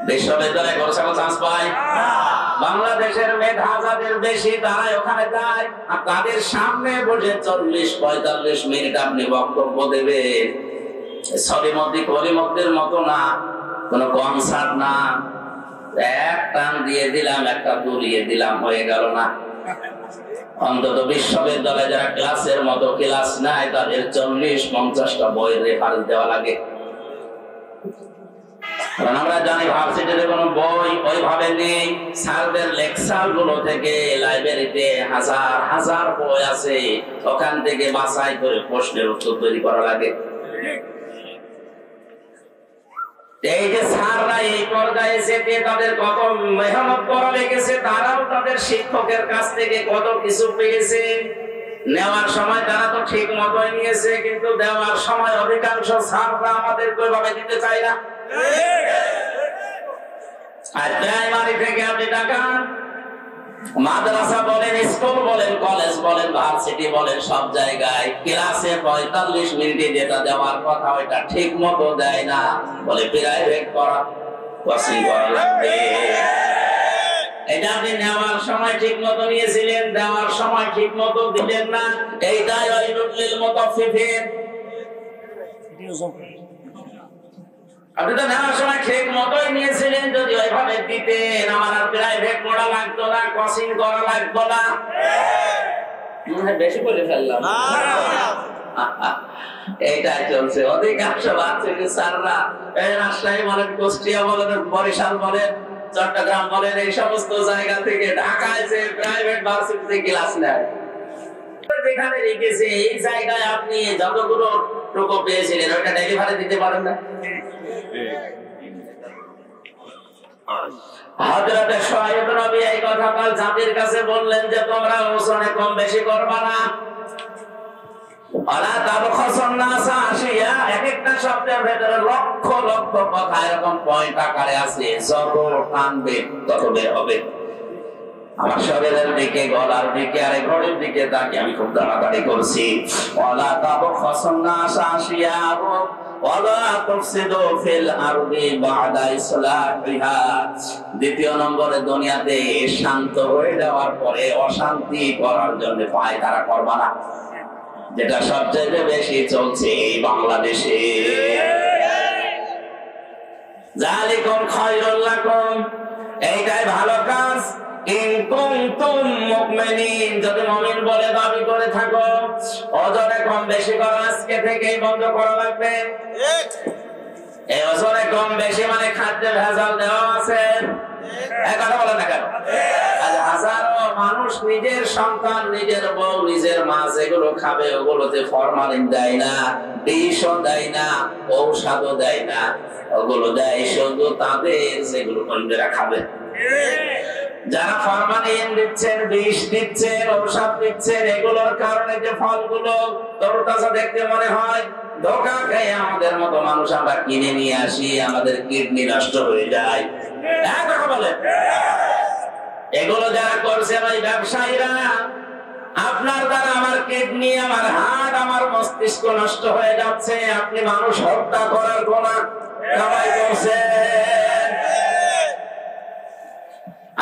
বিশ্ববিদ্যালয়ে গরু ছাগল চান্স পায়? বাংলাদেশের মেধা যাদের বেশি তারাই ওখানে যায়, আর তাদের সামনে বসে 40-45 মিনিট আপনি বক্তব্য দেবেন। সলিমদ্দি কলিমদ্দির মতো না, কোন কনসার্ট না, এক টান দিয়ে দিলাম একটা দুলিয়ে দিলাম হয়ে গেল না। অন্তত বিশ্ববিদ্যালয়ে যারা ক্লাসের মতো ক্লাস নেয় তাদের 40-50টা বইয়ের রেফারেন্স দেওয়া লাগে। আমরা জানি ভার্সিটিতে কোনো বই ওইভাবে নেই। স্যারদের লেকচার গুলো থেকে লাইব্রেরিতে হাজার হাজার বই আছে, ওখান থেকে বাছাই করে প্রশ্নের উত্তর তৈরি করা লাগে। এই যে স্যাররা এই পর্যায়ে যেতে তাদের কত মেহনত করা লেগেছে, তারাও তাদের শিক্ষকের কাছ থেকে কত কিছু পেয়েছে। নেওয়ার সময় তারা তো ঠিক মতোই নিয়েছে, কিন্তু দেওয়ার সময় অধিকাংশ স্যাররা আমাদের ওইভাবে দিতে চায় না। আর প্রাইমারি থেকে আপনি টাকা মাদ্রাসা বলেন, স্কুল বলেন, কলেজ বলেন, ভার্সিটি বলেন, সব জায়গায় ক্লাসে 45 মিনিটে যেটা দেওয়ার কথা ওইটা ঠিক মতো দেয় না, বলে প্রাইভেট করা, কোচিং করা লাগবে। এটা আপনি নেওয়ার সময় ঠিক মতো নিয়েছিলেন, দেওয়ার সময় ঠিক মতো দিলেন না, এইটাই ওয়াইলুল মুতাফফিফিন। আপনি তো নেওয়ার সময় ঠিক মতোই নিয়েছিলেন, যদি ওইভাবে দিতেন আমার আর প্রাইভেট পড়া লাগতো না, কোচিং করা লাগতো না। বেশি বলে ফেললাম। এইটাই চলছে অধিকাংশ ভার্সিটি স্যাররা, রাজশাহী বলেন, কুষ্টিয়া বলেন, বরিশাল বলেন, চট্টগ্রাম বলেন, এই সমস্ত জায়গা থেকে ঢাকায় যে প্রাইভেট ভার্সিটিতে ক্লাস নেয়, যেখানে রেখেছে এই জায়গায় আপনি যতগুলো টুকু পেয়েছিলেন ওইটা ডেলিভারি দিতে পারেন না। হযরত শুআয়ব নবী এই কথা কাল জাতির কাছে বললেন যে তোমরা ওজনে কম বেশি করবা না। আলা তাবখাসুন নাস আশিয়া, এক একটা শব্দের ভিতরে লক্ষ লক্ষ কথা এরকম পয়েন্ট আকারে আছে, যত টানবে তত বের হবে। আমার শরীরের দিকে, গলার দিকে আর ঘড়ির দিকে তাকে আমি খুব তাড়াতাড়ি করছি। ওয়ালা তাবখাসুন নাস আশিয়া ওয়ালা তুফসিদু ফিল আরদি বা'দা ইসলাহিহা। দ্বিতীয় নম্বরে দুনিয়াতে শান্ত হয়ে যাওয়ার পরে অশান্তি করার জন্য পায়তারা করবা না, যেটা সবচেয়ে বেশি চলছে এই বাংলাদেশে। যালিকুম খায়রুল লাকুম, এইটাই ভালো কাজ। ইন কুনতুম মুমিনিন, যদি মুমিন বলে দাবি করে থাকো, ওজনে কম বেশি করা আজকে থেকেই বন্ধ করা লাগবে। এই ওজনে কম বেশি মানে খাদ্যে ভেজাল দেওয়া আছে, এক কথা বলেন না কেন? হাজারো মানুষ নিজের সন্তান, নিজের বউ, নিজের মা যেগুলো খাবে ওগুলোতে ফরমালিন দেয় না, বিষও দেয় না, ঔষধও দেয় না, ওগুলো দেয় শুধু তাদের যেগুলো কন্যেরা খাবে। যারা ফরমালিন দিচ্ছেন, বিষ দিচ্ছেন, ঔষধ দিচ্ছেন, এগুলোর কারণে যে ফলগুলো তরতাজা দেখতে মনে হয়, ধোঁকা খেয়ে আমাদের মতো মানুষ আমরা কিনে নিয়ে আসি, আমাদের কিডনি নষ্ট হয়ে যায়। কথা বলে এগুলো যারা করছেন ওই ব্যবসায়ীরা, আপনার দ্বারা আমার কিডনি, আমার হার্ট, আমার মস্তিষ্ক নষ্ট হয়ে যাচ্ছে, আপনি মানুষ হত্যা করার গুনাহ কামাই করছেন।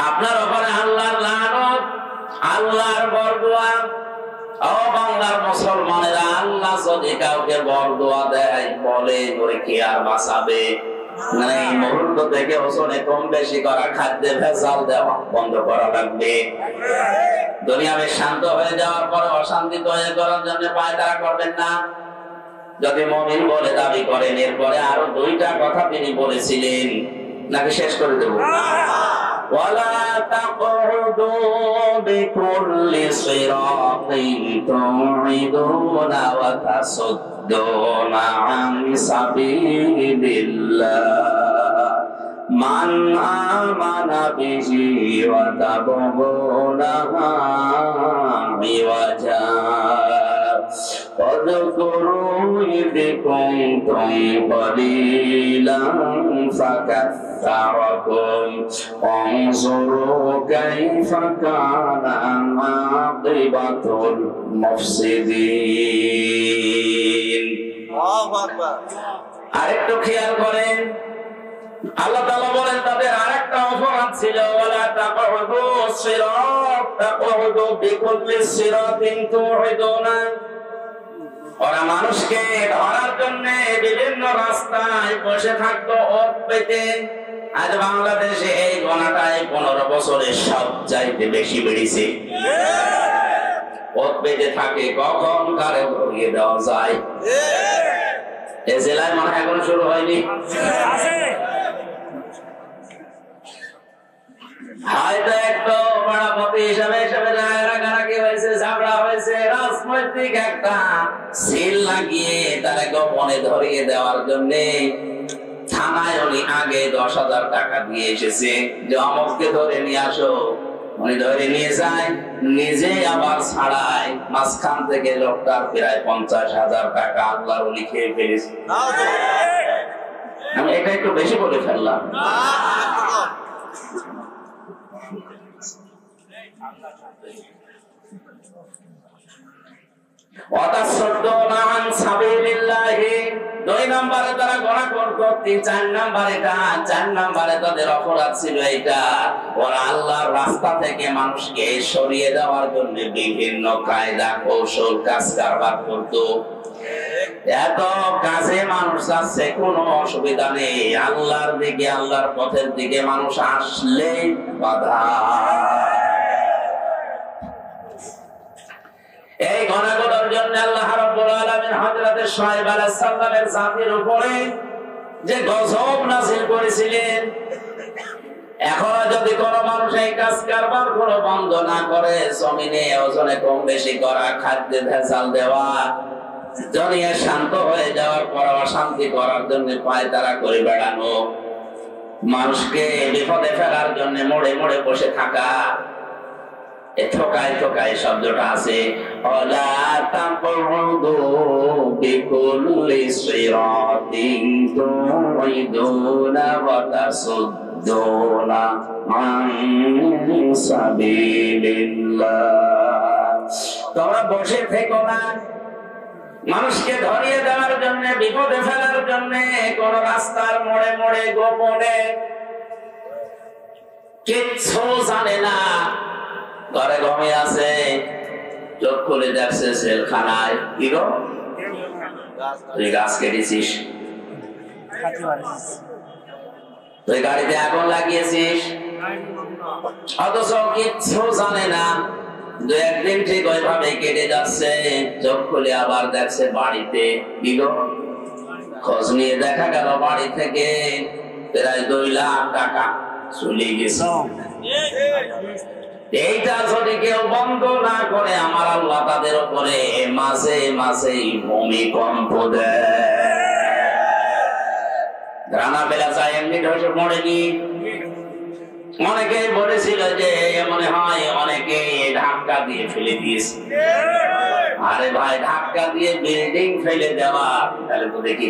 আপনার ওপরে আল্লাহর লানত, আল্লাহর বরদোয়া। ও বাংলার মুসলমানেরা, আল্লাহ যদি কাউকে বরদোয়া দেয়, বলে ওরে কি আর বাঁচাবে? মানে এই মুহূর্ত থেকে ওজনে কম বেশি করা, খাদ্যে ভেজাল দেওয়া বন্ধ করা লাগবে। দুনিয়াতে শান্ত হয়ে যাওয়ার পরে অশান্তি তৈরি করার জন্য পায়তারা করবেন না। যদি মুমিন বলে দাবি করেন। এরপরে আরো দুইটা কথা তিনি বলেছিলেন, নাকি শেষ করে দেব? ولا تقعدوا بكل صراط توعدون وتصدون عن سبيل الله من آمن به وتبغونها عوجا واذكروا إذ كنتم قليلا فكثركم وانظروا كيف كان عاقبة المفسدين. আরেকটু খেয়াল করেন, আল্লাহ তাআলা বলেন তাদের আরেকটা অপরাধ ছিল, ওয়ালা তাকউদু সিরাত তাকউদু বিকুল্লি সিরাতিন তুইদুনা। ওরা মানুষকে ধরার জন্য বিভিন্ন রাস্তায় বসে থাকতো ওত পেতে। আজ বাংলাদেশে এই গোনাটাই 15 বছরে সবচাইতে বেশি বেড়েছে। ওত পেতে থাকে, কখন কারে ধরিয়ে দেওয়া যায়। এই জেলায় মনে হয় এখনো শুরু হয়নি। হয়তো একটু বড়াপতি হিসাবে রাগারাগি হয়েছে, ঝগড়া হয়েছে, রাজনৈতিক একটা সিল লাগিয়ে তারা গোপনে ধরিয়ে দেওয়ার জন্য থানায় উনি আগে 10,000 টাকা দিয়ে এসেছে যে অমুককে ধরে নিয়ে আসো। উনি ধরে নিয়ে যায়, নিজে আবার ছাড়ায়। মাঝখান থেকে লোকটার প্রায় 50,000 টাকা আল্লাহর উনি খেয়ে ফেলেছে। আমি এটা একটু বেশি বলে ফেললাম। দুই নম্বরে তারা গোনা করত, 4 নম্বরে তাদের অপরাধ ছিল এটা, ওরা আল্লাহর রাস্তা থেকে মানুষকে সরিয়ে দেওয়ার জন্য বিভিন্ন কায়দা কৌশল কাজ কারবার করত। এত কাছে মানুষ যাচ্ছে, কোনো অসুবিধা নেই, আল্লাহর দিকে আল্লাহর পথের দিকে মানুষ আসলে বাধা। এই ঘটনার জন্য আল্লাহ রাব্বুল আলামিন হযরত শুআয়ব আলাইহিস সালামের জাতির উপরে যে গজব নাযিল করেছিলেন। এখন যদি কোনো মানুষ এই কাজ কারবার কোনো বন্ধ না করে, জমিনে ওজনে কম বেশি করা, খাদ্যে ভেজাল দেওয়া, দুনিয়া শান্ত হয়ে যাওয়ার পর অশান্তি করার জন্য পায়তারা করে বেড়ানো, মানুষকে বিপদে ফেলার জন্য মোড়ে মোড়ে বসে থাকা, ঠকায় ঠকায় শব্দটা আছে। ওয়ালা তাকউদু বিকুল্লি সিরাতিন তুইদুনা ওয়া তাসুদ্দুনা আন সাবিলিল্লাহ। তোমরা বসে থেকো না, মানুষকে ধরিয়ে দেওয়ার জন্য, বিপদে ফেলার জন্য কোন রাস্তার মোড়ে মোড়ে গোপনে, কিচ্ছু জানে না, ঘরে ঘুমিয়ে আছে, চোখ খুলে দেখছে সেলখানায়। কি গো, তুই গাছ কেটেছিস, তুই গাড়িতে আগুন লাগিয়েছিস, অথচ কিচ্ছু জানে না। 2-1 দিন ঠিক ওইভাবে কেটে যাচ্ছে, চোখ খুলে আবার দেখছে বাড়িতে। কি গো, খোঁজ নিয়ে দেখা গেল বাড়ি থেকে প্রায় 2 লাখ টাকা চলে গেছে। এইটা যদি কেউ বন্ধ না করে, আমার আল্লাহ তাদের উপরে মাঝে মাঝে ভূমিকম্প দেয়। রানা বেলা যায় এমনি ঢসে পড়েনি। অনেকে বলেছিল যে মনে হয় অনেকে ধাক্কা দিয়ে ফেলে দিয়েছে। আরে ভাই, ধাক্কা দিয়ে বিল্ডিং ফেলে দেওয়া, তাহলে তো দেখি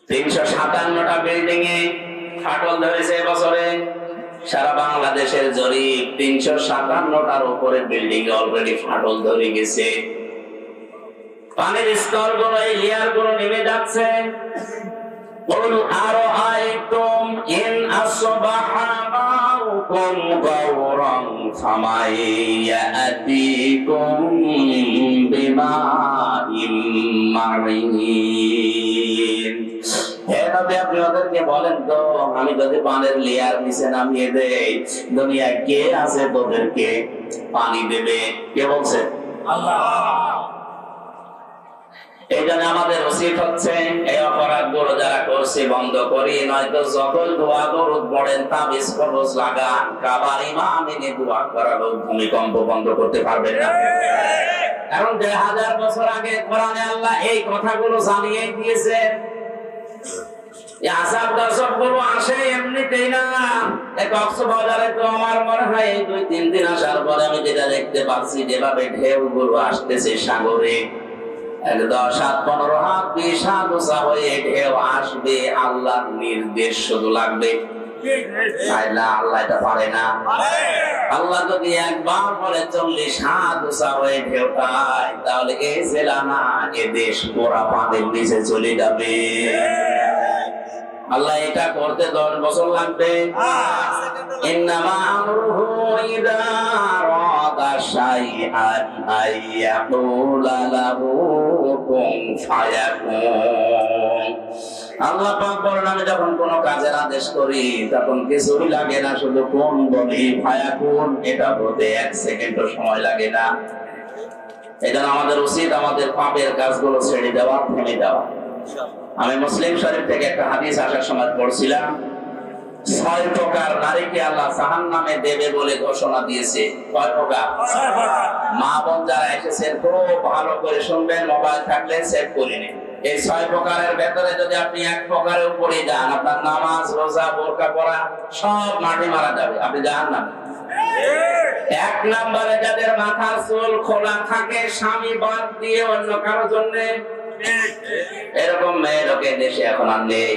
357টা বিল্ডিং এ ফাটল ধরেছে বছরে। সারা বাংলাদেশের জরিপ, 357টার উপরে বিল্ডিং এ অলরেডি ফাটল ধরে গেছে। পানির স্তর গুলো, এই লেয়ার গুলো নেমে যাচ্ছে। قل أرأيتم إن أصبح ماؤكم غورا فمن يأتيكم بماء معين। আপনি ওদেরকে বলেন তো, আমি যদি পানির লেয়ার নিচে নামিয়ে দেই, দুনিয়া কে আছে তোদেরকে পানি দেবে? কে বলছে? এই জন্য আমাদের উচিত হচ্ছে এই অপরাধগুলো যারা করছে বন্ধ করি, নয়তো যতই দোয়া দরুদ পড়েন, তাবিজ কবজ লাগান, কাবার ইমাম এনে দোয়া করালো ভূমিকম্প বন্ধ করতে পারবেন না। কারণ 2000 বছর আগে কোরআনে আল্লাহ এই কথাগুলো জানিয়ে দিয়েছেন। আসাব দর্শক গুলো আসে এমনিতেই না। কক্সবাজারে তো আমার মনে হয় 2-3 দিন আসার পরে আমি যেটা দেখতে পাচ্ছি, যেভাবে ঢেউ গুলো আসতেছে সাগরে, 10-15 হাত 20 হাত উঁচা হয়ে ঢেউ আসবে, আল্লাহর নির্দেশ শুধু লাগবে। আল্লাহ এটা পারে না। আল্লাহ যদি একবার বলে 40 হাত উঁচা হয়ে ঢেউটায়, তাহলে এই জেলা না, এ দেশ পুরা পানির নিচে চলে যাবে। আল্লাহ এটা করতে 10 বছর লাগবে। ইন্নামা আমরুহু ইযা আরাদা শাইআন আইয়াকুলা লাহু কুন ফায়াকুন। আল্লাহ পাক বলেন, আমি যখন কোনো কাজের আদেশ করি তখন কিছুই লাগে না, শুধু কোন বলি ফায়াকুন, এটা হতে 1 সেকেন্ডও সময় লাগে না। এজন্য আমাদের উচিত আমাদের পাপের কাজগুলো ছেড়ে দেওয়া, থেমে দেওয়া। আমি মুসলিম শরীফ থেকে একটা হাদিস আসার সময় পড়ছিলাম, 6 প্রকার নারীকে আল্লাহ জাহান্নামে দেবে বলে ঘোষণা দিয়েছে। কয় প্রকার? মা বোন যারা এসেছেন খুব ভালো করে শুনবেন, মোবাইল থাকলে সেভ করে নিন। এই 6 প্রকারের ভেতরে যদি আপনি 1 প্রকারের উপরে যান, আপনার নামাজ, রোজা, বোরকা পরা সব মাটি মারা যাবে, আপনি জাহান্নামে। 1 নম্বরে যাদের মাথার চুল খোলা থাকে স্বামী বাদ দিয়ে অন্য কারোর জন্য, এরকম মেয়ে লোকে দেশে এখন আর নেই।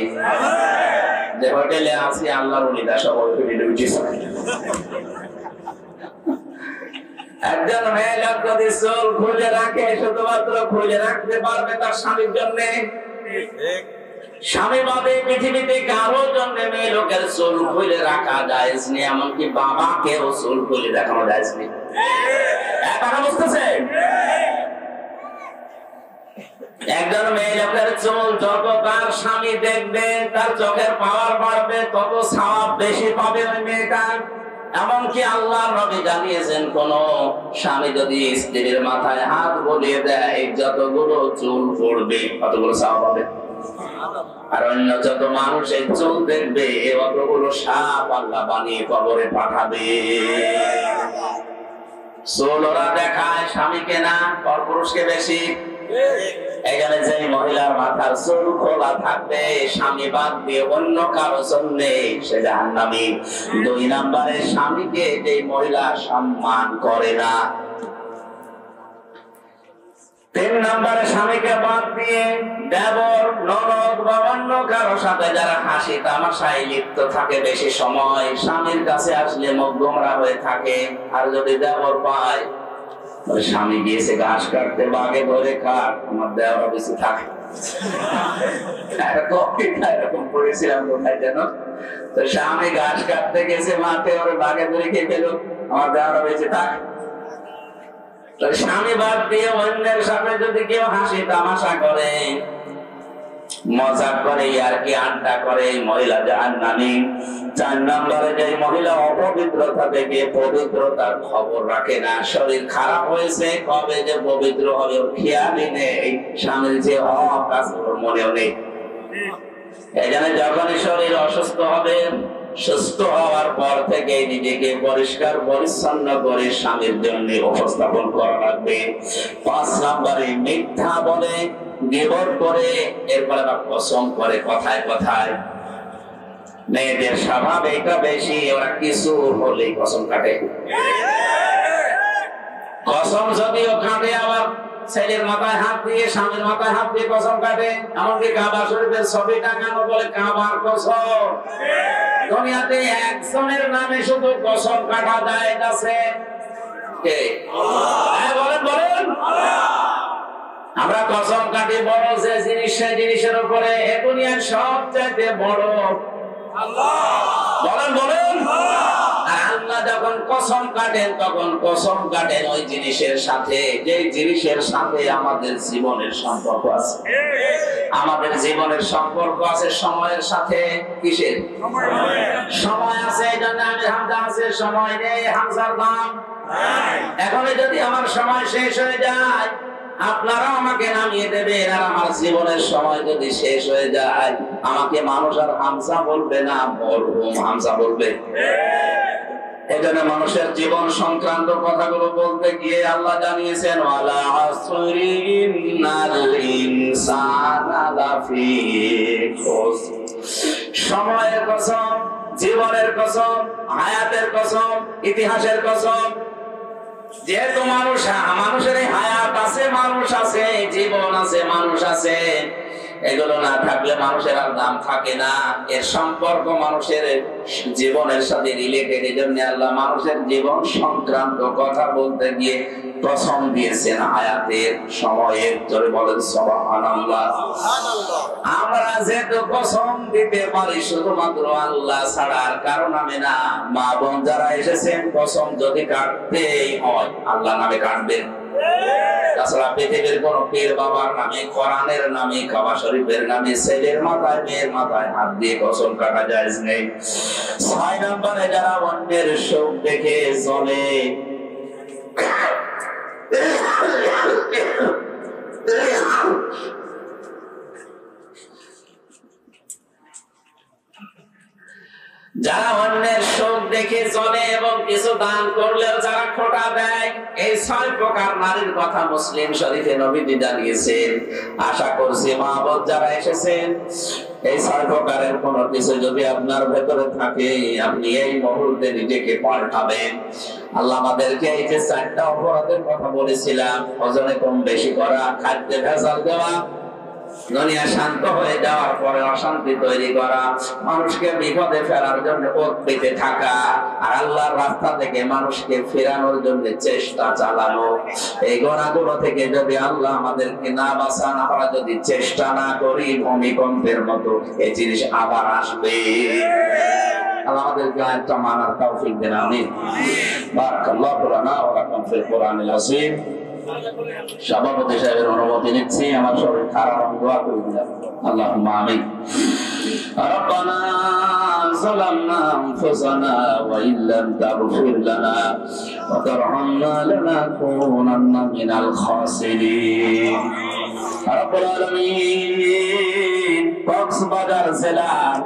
যে হোটেলে আছি আল্লাহর ওলিরা সব হোটেলে উঠেছে। একজন মেয়ে লোক যদি চুল খুলে রাখে, শুধুমাত্র খুলে রাখতে পারবে তার স্বামীর জন্য। স্বামী বাদে পৃথিবীতে কারোর জন্য মেয়ে লোকের চুল খুলে রাখা জায়েজ নেই, এমনকি বাবাকেও চুল খুলে রাখানো জায়েজ নেই। কথা বুঝতেছে? একজন মেয়ে লোকের চুল যত তার স্বামী দেখবে, তার চোখের পাওয়ার বাড়বে, তত সওয়াব বেশি পাবে ওই মেয়েটা। এমনকি আল্লাহ নবী জানিয়েছেন, কোন স্বামী যদি স্ত্রীর মাথায় হাত বুলিয়ে দেয়, যতগুলো চুল পড়বে ততগুলো সওয়াব পাবে। আর অন্য যত মানুষের চুল দেখবে, অতগুলো সাপ আল্লাহ বানিয়ে কবরে পাঠাবে। চুল ওরা দেখায় স্বামীকে না, পরপুরুষকে বেশি। এখানে যে মহিলার মাথার চুল খোলা থাকবে, স্বামী বাদ দিয়ে অন্য কারো জন্য, সে জাহান্নামী। 2 নম্বরে স্বামীকে যে মহিলা সম্মান করে না। 3 নম্বরে স্বামীকে বাদ দিয়ে দেবর, ননদ বা অন্য কারো সাথে যারা হাসি তামাশায় লিপ্ত থাকে বেশি সময়, স্বামীর কাছে আসলে মুখ গোমরা হয়ে থাকে। আর যদি দেবর পায়, স্বামী গিয়েছে ঘাস কাটতে, বাগে ধরে খাট, আমার দেওয়া বেশি থাকে। এরকম পড়েছিলাম কোথায় যেন, তো স্বামী ঘাস কাটতে গেছে মাঠে, ওর বাগে ধরে খেয়ে ফেলো, আমার দেওয়া বেশি থাক। স্বামী বাদ দিয়ে অন্যের সাথে যদি কেউ হাসি তামাশা করে, মজা করে, আর কি আড্ডা করে, মহিলা জাহান্নামী। 4 নম্বরে যে মহিলা অপবিত্রতা থেকে পবিত্রতার খবর রাখে না, শরীর খারাপ হয়েছে কবে যে পবিত্র হবে ওর খেয়ালই নেই, স্বামীর যে হক আছে ওর মনেও নেই। এই জন্য যখনই শরীর অসুস্থ হবে, সুস্থ হওয়ার পর থেকে নিজেকে পরিষ্কার পরিচ্ছন্ন করে স্বামীর জন্য উপস্থাপন করা লাগবে। 5 নম্বরে মিথ্যা বলে, গীবত করে, এরপরে আবার কসম করে কথায় কথায়। মেয়েদের স্বভাব এটা বেশি, ওরা কিছু হলেই কসম কাটে। কসম যদিও কাটে, আবার ছেলের মাথায় হাত দিয়ে, স্বামীর মাথায় হাত দিয়ে কসম কাটে। এমনকি কাবা শরীফের ছবি টাঙানো বলে কাবার কসম। দুনিয়াতে একজনের নামে শুধু কসম কাটা যায় আছে, কে? বলেন বলেন। আমরা কসম কাটি বড় যে জিনিস, সেই জিনিসের উপরে। এ দুনিয়ার সবচাইতে বড় আল্লাহ। বলেন বলেন। আর আল্লাহ যখন কসম কাটেন, তখন কসম কাটেন ওই জিনিসের সাথে, যে জিনিসের সাথে আমাদের জীবনের সম্পর্ক আছে। আমাদের জীবনের সম্পর্ক আছে সময়ের সাথে। কিসের সময় আছে? এই জন্য আমি হামজা আছে, সময় নেই, হামজার নাম এখনই যদি আমার সময় শেষ হয়ে যায়, আপনারা আমাকে নামিয়ে দেবেন, আর আমার জীবনের সময় যদি শেষ হয়ে যায়, আমাকে মানুষ আর হামজা বলবে না, মরহুম হামজা বলবে। এজন্য মানুষের জীবন সংক্রান্ত কথাগুলো বলতে গিয়ে আল্লাহ জানিয়েছেন, ওয়ালা আসরি ইন্নাল ইনসানা লাফি খুসর। সময়ের কসম, জীবনের কসম, হায়াতের কসম, ইতিহাসের কসম। যেহেতু মানুষের হায়াত আছে, মানুষ আছে, জীবন আছে, মানুষ আছে, এগুলো না থাকলে মানুষের আর দাম থাকে না। এর সম্পর্ক মানুষের জীবনের সাথে রিলেটেড। এই জন্য আল্লাহ মানুষের জীবন সংক্রান্ত কথা বলতে গিয়ে কসম দিয়েছেন হায়াতের, সময়ের। জোরে বলেন সুবহানাল্লাহ। আমরা যেহেতু কসম দিতে পারি শুধুমাত্র আল্লাহ ছাড়া, আর কারো নামে না। মা বোন যারা এসেছেন, কসম যদি কাটতেই হয় আল্লাহ নামে কাটবেন। তাছাড়া পৃথিবীর কোন পীর বাবার নামে, কোরআনের নামে, কাবা শরীফের নামে ছেলের মাথায় মেয়ের মাথায় হাত দিয়ে কসম কাটা জায়েজ নেই। 6 নম্বরে যারা অন্যের সুখ দেখে চলে, যারা অন্যের সুখ দেখে চলে এবং কিছু দান করলেও যারা খোটা দেয়, এই 6 প্রকার নারীর কথা মুসলিম শরীফে নবীজি জানিয়েছেন। আশা করছি মা বোন যারা এসেছেন, এই 6 প্রকারের কোন কিছু যদি আপনার ভেতরে থাকে, আপনি এই মুহূর্তে নিজেকে পাল্টাবেন। আল্লাহ আমাদেরকে এই যে 4টা অপরাধের কথা বলেছিলাম, ওজনে কম বেশি করা, খাদ্যে ভেজাল দেওয়া, দুনিয়া শান্ত হয়ে যাওয়ার পরে অশান্তি তৈরি করা, মানুষকে বিপদে ফেলার জন্য পথ পেতে থাকা, আর আল্লাহর রাস্তা থেকে মানুষকে ফেরানোর জন্য চেষ্টা চালানো, এই গুনাহগুলো থেকে যদি আল্লাহ আমাদেরকে না বাঁচান, আমরা যদি চেষ্টা না করি, ভূমিকম্পের মতো এই জিনিস আবার আসবে। আল্লাহ আমাদেরকে আয়াতটা মানার তৌফিক দেন, আমিন। বারাকাল্লাহু লানা ওয়া লাকুম ফিল কুরআনিল আযীম। সভাপতি সাহেবের অনুমতি নিচ্ছি, আমার শরীর খারাপ, আমি দোয়া করে দিলাম। আল্লাহুম্মা আমিন। রব্বানা যালামনা আনফুসানা ওয়া ইল্লাম তাগফির লানা ওয়া তারহামনা লানাকুনান্না মিনাল খাসিরিন। রব্বুল আলামিন, কক্সবাজার জেলার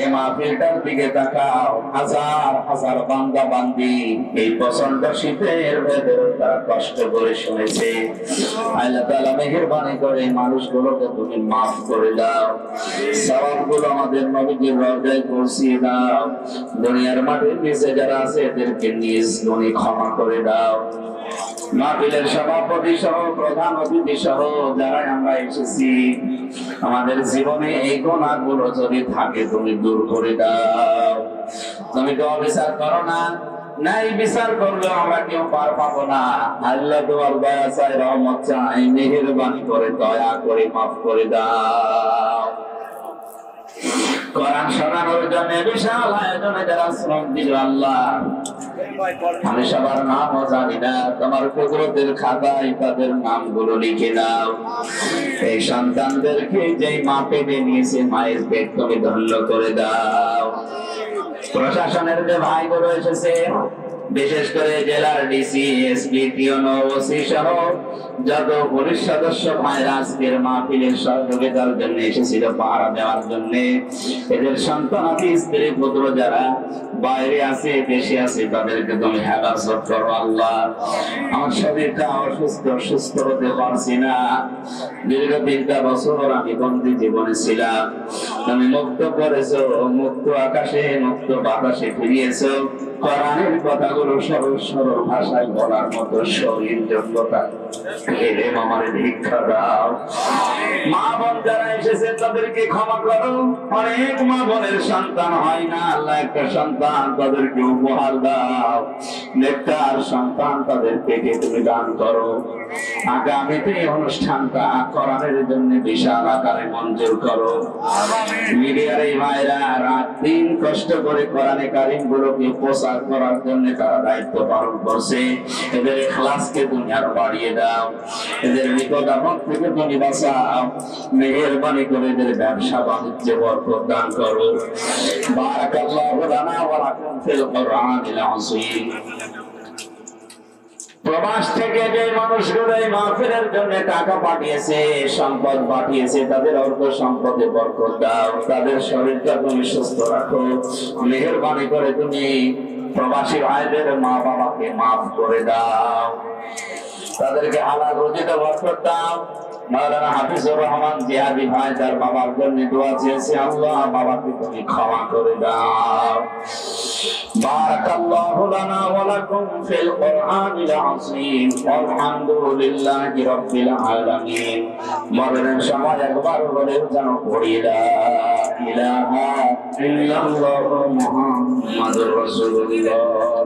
এই মাহফিলটার দিকে তাকাও। হাজার হাজার বান্দা বান্দি এই প্রচন্ড শীতের ভেতরে তারা কষ্ট করে শুনেছে। আল্লাহ তাআলা মেহেরবানি করে মানুষগুলোকে তুমি মাফ করে দাও, সওয়াবগুলো আমাদের নবীজির রওজায় পৌঁছিয়ে দাও। দুনিয়ার মাটির নিচে যারা আছে এদেরকে নিজ গুণে ক্ষমা করে দাও। মাহফিলের সভাপতি সহ প্রধান অতিথি সহ যারা আমরা এসেছি, আমাদের জীবনে এই গুনাহগুলো যদি থাকে তুমি দূর করে দাও। তুমি তো অবিচার করো না, নাই বিচার করলে আমরা কেউ পার পাবো না। আল্লাহ তোমার দয়া চাই, রহমত চাই, মেহেরবানি করে দয়া করে মাফ করে দাও। কোরআন শোনানোর জন্য বিশাল আয়োজনে যারা শ্রম দিল, আল্লাহ আমি সবার নামও জানি না, তোমার কুদরতের খাতায় তাদের নামগুলো লিখে দাও। এই সন্তানদেরকে যেই মা পেটে নিয়েছে, মায়ের পেট তুমি ধন্য করে দাও। প্রশাসনের যে ভাইগুলো এসেছে, বিশেষ করে জেলার ডিসি, এসপি, পিওনো, ওসি সহ যত পুলিশ সদস্য ভাইরা আজকের মাহফিলের সহযোগিতার জন্য এসেছিল, পাহারা দেওয়ার জন্য, এদের সন্তানাদি, স্ত্রী পুত্র যারা বাইরে আছে, দেশে আছে, তাদেরকে তুমি হেফাজত করো। আল্লাহ আমার শরীরটা অসুস্থ, সুস্থ হতে পারছি না, দীর্ঘ 3টা বছর আমি বন্দী জীবনে ছিলাম। তুমি মুক্ত করেছো, মুক্ত আকাশে, মুক্ত বাতাসে ফিরিয়েছো। কোরআনের কথাগুলো সরল সরল ভাষায় বলার মতো শরীর যোগ্যতা এলেম আমার ভিক্ষা দাও। মা বোন যারা এসেছে তাদেরকে ক্ষমা করো। অনেক মা বোনের সন্তান হয় না, আল্লাহ একটা সন্তান তাদেরকে উপহার দাও। নেককার সন্তান তাদের পেটে তুমি দান করো। আগামীতে এই অনুষ্ঠানটা কোরআনের জন্য বিশাল আকারে মঞ্জুর করো। মিডিয়ার এই ভাইরা রাত দিন কষ্ট করে কোরআনে কারিম গুলোকে প্রচার করার জন্য তারা দায়িত্ব পালন করছে। এদের ইখলাসকে তুমি আরো বাড়িয়ে দাও, এদের বিপদ আপদ থেকে তুমি বাঁচাও। মেহেরবানি করে এদের ব্যবসা বাণিজ্যে বরকত দান করো। বারাকাল্লাহু লানা ওয়া লাকুম ফিল কুরআনিল আযীম। প্রবাস থেকে যে মানুষগুলো এই মাহফিলের জন্য টাকা পাঠিয়েছে, সম্পদ পাঠিয়েছে, তাদের অর্থ সম্পদে বরকত দাও, তাদের শরীরটা তুমি সুস্থ রাখো। মেহেরবানি করে তুমি প্রবাসী ভাইদের মা বাবাকে মাফ করে দাও, তাদেরকে হালাল রুজিতে বরকত দাও। মাওলানা হাফিজুর রহমান জিয়াদি ভাই তার বাবার জন্য দোয়া চেয়েছে, আল্লাহ বাবাকে তুমি ক্ষমা করে দাও। বারাকাল্লাহু লানা ওয়া লাকুম ফিল কোরআনিল আযীম আলহামদুলিল্লাহি রাব্বিল আলামিন। মরণের সময় একবার বলে যেন পড়ি লা ইলাহা ইল্লাল্লাহু মুহাম্মাদুর রাসূলুল্লাহ।